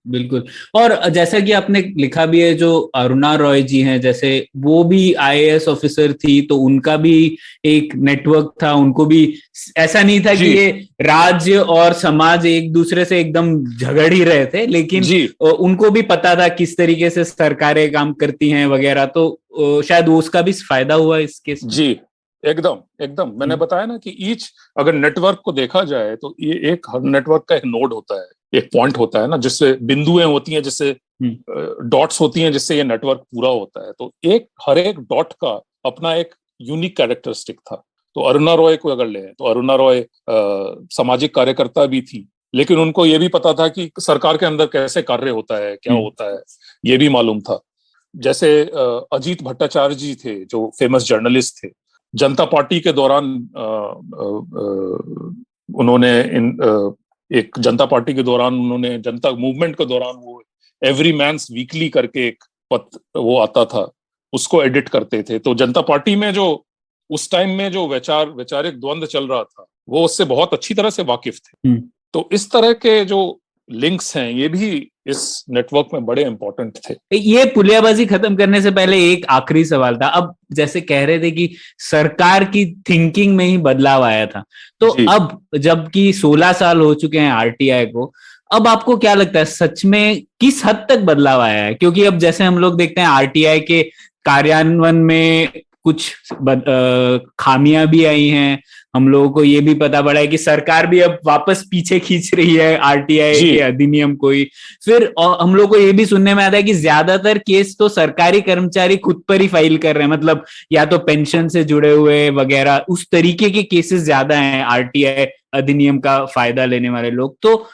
बिल्कुल। और जैसा कि आपने लिखा भी है, जो अरुणा रॉय जी हैं, जैसे वो भी आईएएस ऑफिसर थी, तो उनका भी एक नेटवर्क था, उनको भी ऐसा नहीं था कि ये राज्य और समाज एक दूसरे से एकदम झगड़ ही रहे थे, लेकिन उनको भी पता था किस तरीके से सरकारें काम करती हैं वगैरह, तो शायद उसका भी फायदा हुआ इस केस में। जी एकदम मैंने बताया ना कि अगर नेटवर्क को देखा जाए तो ये हर नेटवर्क का एक नोड होता है, एक पॉइंट होता है ना, जिससे बिंदुएं होती हैं, जिससे डॉट्स होती हैं, जिससे ये नेटवर्क पूरा होता है। तो हर एक डॉट का अपना एक यूनिक कैरेक्टरिस्टिक था। तो अरुणा रॉय को अगर लें तो अरुणा रॉय सामाजिक कार्यकर्ता भी थी, लेकिन उनको ये भी पता था कि सरकार के अंदर कैसे कार्य होता है, क्या होता है, ये भी मालूम था। जैसे अजीत भट्टाचार्य जी थे, जो फेमस जर्नलिस्ट थे, जनता पार्टी के दौरान उन्होंने एक जनता पार्टी के दौरान उन्होंने जनता मूवमेंट के दौरान वो एवरी मैन्स वीकली करके एक पत्र वो आता था, उसको एडिट करते थे। तो जनता पार्टी में जो उस टाइम में जो वैचारिक द्वंद्व चल रहा था, वो उससे बहुत अच्छी तरह से वाकिफ थे। तो इस तरह के जो लिंक्स हैं, ये भी इस नेटवर्क में बड़े इंपॉर्टेंट थे। ये पुलियाबाजी खत्म करने से पहले एक आखिरी सवाल था। अब जैसे कह रहे थे कि सरकार की थिंकिंग में ही बदलाव आया था, तो अब जबकि 16 साल हो चुके हैं आरटीआई को, अब आपको क्या लगता है सच में किस हद तक बदलाव आया है? क्योंकि अब जैसे हम लोग देखते हैं आरटीआई के कार्यान्वयन में कुछ खामियां भी आई हैं, हम लोगों को ये भी पता पड़ा है कि सरकार भी अब वापस पीछे खींच रही है आरटीआई के अधिनियम को ही। फिर हम लोग को ये भी सुनने में आता है कि ज्यादातर केस तो सरकारी कर्मचारी खुद पर ही फाइल कर रहे हैं, मतलब या तो पेंशन से जुड़े हुए वगैरह, उस तरीके के केसेस ज्यादा हैं आरटीआई अधिनियम का फायदा लेने वाले लोग। तो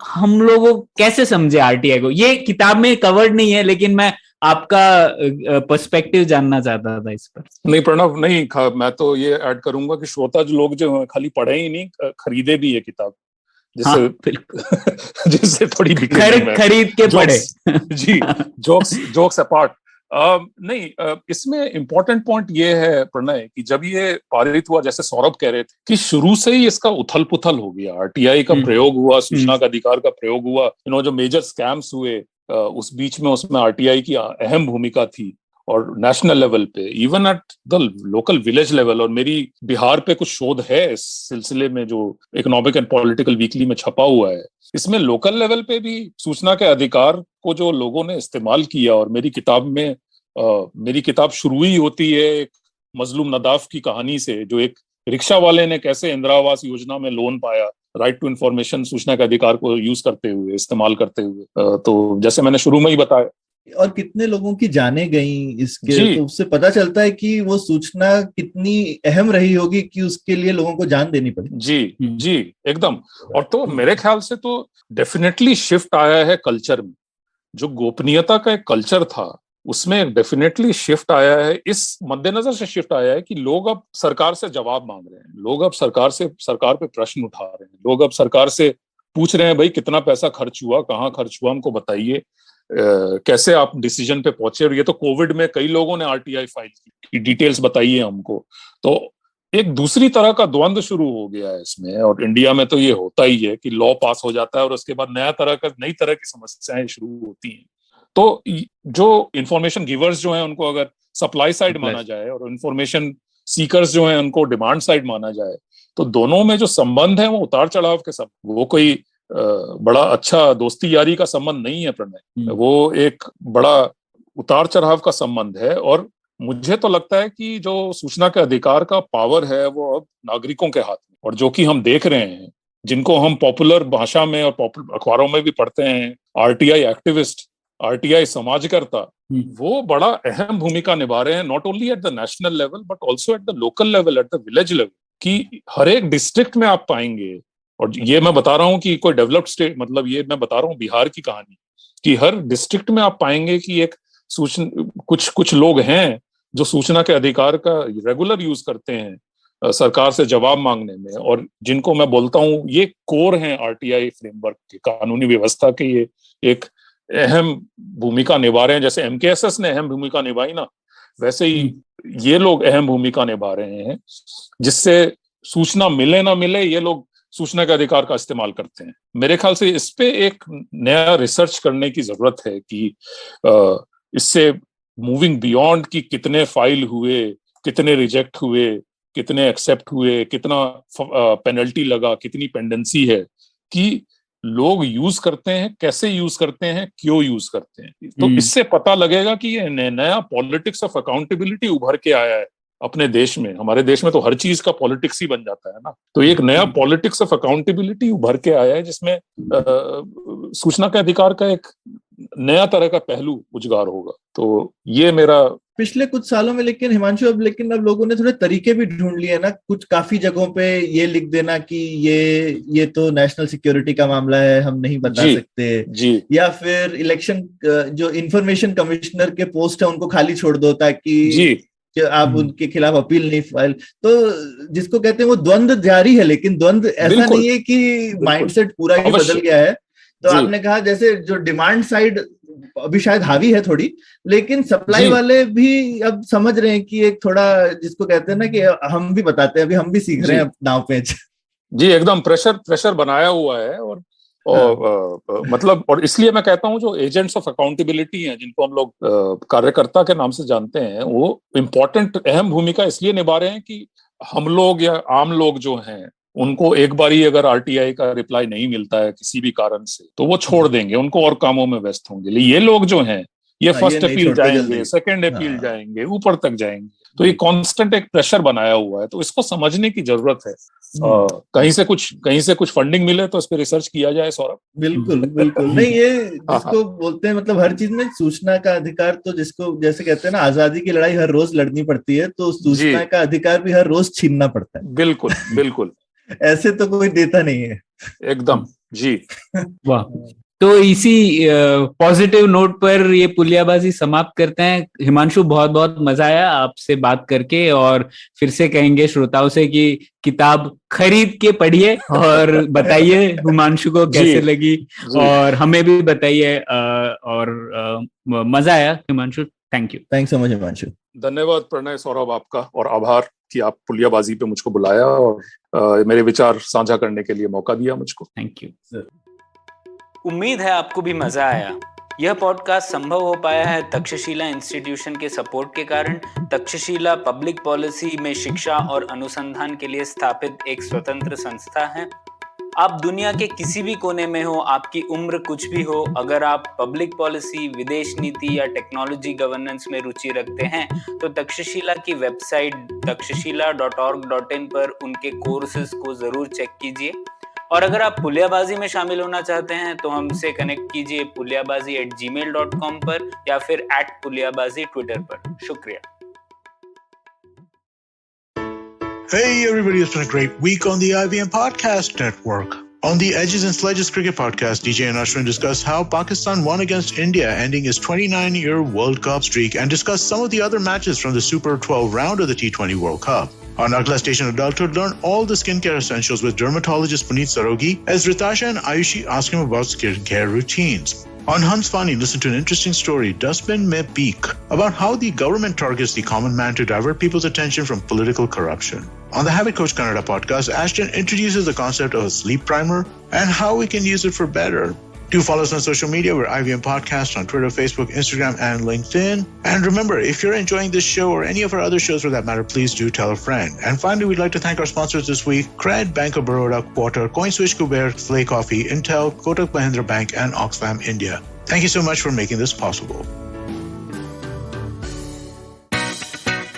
हम लोगों कैसे समझे आरटीआई को? ये किताब में कवर्ड नहीं है, लेकिन मैं आपका पर्सपेक्टिव जानना चाहता था इस पर। नहीं प्रणव, नहीं, मैं तो ये ऐड करूंगा कि श्रोता जो लोग जो खाली पढ़े ही नहीं, खरीदे भी ये किताब, जिससे जिससे थोड़ी खरीद के पढ़े। जी, जोक्स अपार्ट, नहीं, इसमें इम्पोर्टेंट पॉइंट ये है प्रणय कि जब ये पारित हुआ, जैसे सौरभ कह रहे थे कि शुरू से ही इसका उथल पुथल हो गया, आरटीआई का प्रयोग हुआ, सूचना का अधिकार का प्रयोग हुआ, जो मेजर स्कैम्स हुए उस बीच में, उसमें आरटीआई की अहम भूमिका थी, और नेशनल लेवल पे, even at the local village level. और मेरी बिहार पे कुछ शोध है इस सिलसिले में जो इकोनॉमिक एंड पॉलिटिकल वीकली में छपा हुआ है। इसमें लोकल लेवल पे भी सूचना के अधिकार को जो लोगों ने इस्तेमाल किया, और मेरी किताब शुरू ही होती है एक मजलूम नदाफ की कहानी से, जो एक रिक्शा वाले ने कैसे इंदिरा आवास योजना में लोन पाया, राइट टू इंफॉर्मेशन, सूचना के अधिकार को यूज करते हुए, इस्तेमाल करते हुए। तो जैसे मैंने शुरू में ही बताया, और कितने लोगों की जाने गई इसके, तो उससे पता चलता है कि वो सूचना कितनी अहम रही होगी कि उसके लिए लोगों को जान देनी पड़ी। जी एकदम। और तो मेरे ख्याल से तो डेफिनेटली शिफ्ट आया है कल्चर में, जो गोपनीयता का एक कल्चर था उसमें डेफिनेटली शिफ्ट आया है। इस मद्देनजर से शिफ्ट आया है कि लोग अब सरकार से जवाब मांग रहे हैं, लोग अब सरकार पे प्रश्न उठा रहे हैं, लोग अब सरकार से पूछ रहे हैं, भाई कितना पैसा खर्च हुआ, कहाँ खर्च हुआ, हमको बताइए, कैसे आप डिसीजन पे पहुंचे। और ये तो कोविड में कई लोगों ने आरटीआई फाइल की, डिटेल्स बताइए हमको। तो एक दूसरी तरह का द्वंद्व शुरू हो गया है इसमें, और इंडिया में तो ये होता ही है कि लॉ पास हो जाता है और उसके बाद नई तरह की समस्याएं शुरू होती हैं। तो जो इंफॉर्मेशन गिवर्स जो हैं उनको अगर सप्लाई साइड माना जाए, और इंफॉर्मेशन सीकर्स जो हैं उनको डिमांड साइड माना जाए, तो दोनों में जो संबंध है वो उतार चढ़ाव के संबंध, वो कोई बड़ा अच्छा दोस्ती यारी का संबंध नहीं है प्रणय, वो एक बड़ा उतार चढ़ाव का संबंध है। और मुझे तो लगता है कि जो सूचना के अधिकार का पावर है वो अब नागरिकों के हाथ में, और जो कि हम देख रहे हैं, जिनको हम पॉपुलर भाषा में और पॉपुलर अखबारों में भी पढ़ते हैं, आरटीआई एक्टिविस्ट, आरटीआई समाजकर्ता, वो बड़ा अहम भूमिका निभा रहे हैं, not only at the national level but also at the local level, at the village level, कि हर एक डिस्ट्रिक्ट में आप पाएंगे। और ये मैं बता रहा हूँ कि कोई डेवलप्ड स्टेट, मतलब ये मैं बता रहा हूँ बिहार की कहानी, कि हर डिस्ट्रिक्ट में आप पाएंगे कि एक कुछ लोग हैं जो सूचना के अधिकार का रेगुलर यूज करते हैं सरकार से जवाब मांगने में, और जिनको मैं बोलता हूँ ये कोर हैं आरटीआई फ्रेमवर्क के, कानूनी व्यवस्था के, ये एक अहम भूमिका निभा रहे हैं। जैसे एमकेएसएस ने अहम भूमिका निभाई ना, वैसे ही ये लोग अहम भूमिका निभा रहे हैं, जिससे सूचना मिले ना मिले ये लोग सूचना के अधिकार का इस्तेमाल करते हैं। मेरे ख्याल से इस पे एक नया रिसर्च करने की जरूरत है कि इससे मूविंग बियॉन्ड कि कितने फाइल हुए, कितने रिजेक्ट हुए, कितने एक्सेप्ट हुए, कितना पेनल्टी लगा, कितनी पेंडेंसी है, कि लोग यूज करते हैं, कैसे यूज करते हैं, क्यों यूज करते हैं। तो इससे पता लगेगा कि ये नया पॉलिटिक्स ऑफ अकाउंटेबिलिटी उभर के आया है अपने देश में। हमारे देश में तो हर चीज का पॉलिटिक्स ही बन जाता है ना, तो एक नया पॉलिटिक्स ऑफ अकाउंटेबिलिटी उभर के आया है, जिसमें सूचना के अधिकार का एक नया तरह का पहलू उजागर होगा। तो ये मेरा पिछले कुछ सालों में, लेकिन हिमांशु अब लोगों ने थोड़े तरीके भी ढूंढ लिए ना, कुछ काफी जगहों पे ये लिख देना कि ये तो नेशनल सिक्योरिटी का मामला है, हम नहीं बता सकते, या फिर इलेक्शन जो इंफॉर्मेशन कमिश्नर के पोस्ट है उनको खाली छोड़ दो ताकि आप उनके खिलाफ अपील नहीं फाइल। तो जिसको कहते हैं वो द्वंद्व जारी है, लेकिन द्वंद्व ऐसा नहीं है कि माइंडसेट पूरा ही बदल गया है। तो आपने कहा जैसे जो डिमांड साइड अभी शायद हावी है थोड़ी, लेकिन सप्लाई वाले भी अब समझ रहे हैं कि एक थोड़ा जिसको कहते हैं ना कि हम भी बताते हैं, अभी हम भी सीख रहे हैं नाव पे। जी एकदम प्रेशर बनाया हुआ है। और और मतलब, और इसलिए मैं कहता हूँ जो एजेंट्स ऑफ अकाउंटेबिलिटी हैं, जिनको हम लोग कार्यकर्ता के नाम से जानते हैं, वो इम्पोर्टेंट अहम भूमिका इसलिए निभा रहे हैं कि हम लोग या आम लोग जो हैं उनको एक बार ही अगर आरटीआई का रिप्लाई नहीं मिलता है किसी भी कारण से, तो वो छोड़ देंगे, उनको और कामों में व्यस्त होंगे। ये लोग जो हैं ये फर्स्ट अपील जाएंगे, सेकंड अपील जाएंगे, ऊपर तक जाएंगे। तो ये कांस्टेंट एक प्रेशर बनाया हुआ है, तो इसको समझने की जरूरत है। कहीं से कुछ फंडिंग मिले तो इस पे रिसर्च किया जाए सौरभ। बिल्कुल बिल्कुल। नहीं, ये जिसको बोलते हैं मतलब हर चीज में सूचना का अधिकार, तो जिसको जैसे कहते हैं ना आजादी की लड़ाई हर रोज लड़नी पड़ती है, तो सूचना का अधिकार भी हर रोज छीनना पड़ता है। बिल्कुल बिल्कुल। ऐसे तो कोई देता नहीं है। एकदम जी। वाह। तो इसी पॉजिटिव नोट पर ये पुलियाबाजी समाप्त करते हैं। हिमांशु, बहुत बहुत मजा आया आपसे बात करके, और फिर से कहेंगे श्रोताओं से कि किताब खरीद के पढ़िए और बताइए हिमांशु को कैसे लगी, और हमें भी बताइए। और मजा आया Himanshu, thank you. Thanks so much Himanshu. धन्यवाद प्रणय, सौरभ आपका, और आभार कि आप पुलियाबाजी पे मुझको बुलाया और मेरे विचार साझा करने के लिए मौका दिया मुझको। Thank you. उम्मीद है आपको भी मजा आया। यह पॉडकास्ट संभव हो पाया है तक्षशिला इंस्टीट्यूशन के सपोर्ट के कारण। तक्षशिला पब्लिक पॉलिसी में शिक्षा और अनुसंधान के लिए स्थापित एक स्वतंत्र संस्था है। आप दुनिया के किसी भी कोने में हो, आपकी उम्र कुछ भी हो, अगर आप पब्लिक पॉलिसी, विदेश नीति या टेक्नोलॉजी गवर्नेंस में रुचि रखते हैं तो तक्षशिला की वेबसाइट takshashila.org.in पर उनके कोर्सेज को जरूर चेक कीजिए। और अगर आप पुलियाबाजी में शामिल होना चाहते हैं तो हमसे कनेक्ट कीजिए puliyabazi@gmail.com पर या फिर @puliyabazi ट्विटर पर। शुक्रिया। Hey everybody, it's been a great week on the IVM Podcast Network. On the Edges and Sledges Cricket Podcast, DJ and Ashwin discuss how Pakistan won against India, ending its 29-year World Cup streak, and discuss some of the other matches from the Super 12 round of the T20 World Cup. On Agla Station Adulthood, learn all the skincare essentials with dermatologist Puneet Sarogi as Ritasha and Ayushi ask him about skincare routines. On Hans Fani, listen to an interesting story, Dustbin Mein Peek, about how the government targets the common man to divert people's attention from political corruption. On the Habit Coach Kannada podcast, Ashton introduces the concept of a sleep primer and how we can use it for better. Do follow us on social media. We're IVM Podcast on Twitter, Facebook, Instagram, and LinkedIn. And remember, if you're enjoying this show or any of our other shows for that matter, please do tell a friend. And finally, we'd like to thank our sponsors this week, Cred, Bank of Baroda, Quarter, CoinSwitch, Kuber, Slay Coffee, Intel, Kotak Mahindra Bank, and Oxfam India. Thank you so much for making this possible.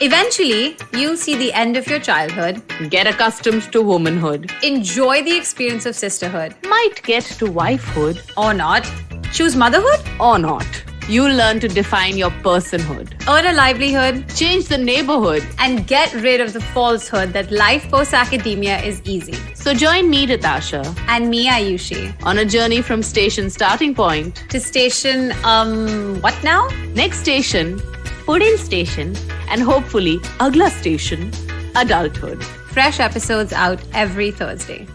Eventually, you'll see the end of your childhood. Get accustomed to womanhood. Enjoy the experience of sisterhood. Might get to wifehood. Or not. Choose motherhood. Or not. You'll learn to define your personhood. Earn a livelihood. Change the neighborhood. And get rid of the falsehood that life post-academia is easy. So join me, Ritasha. And me, Ayushi. On a journey from station starting point. To station, what now? Next station, Pudin Station. And hopefully, Agla Station, Adulthood. Fresh episodes out every Thursday.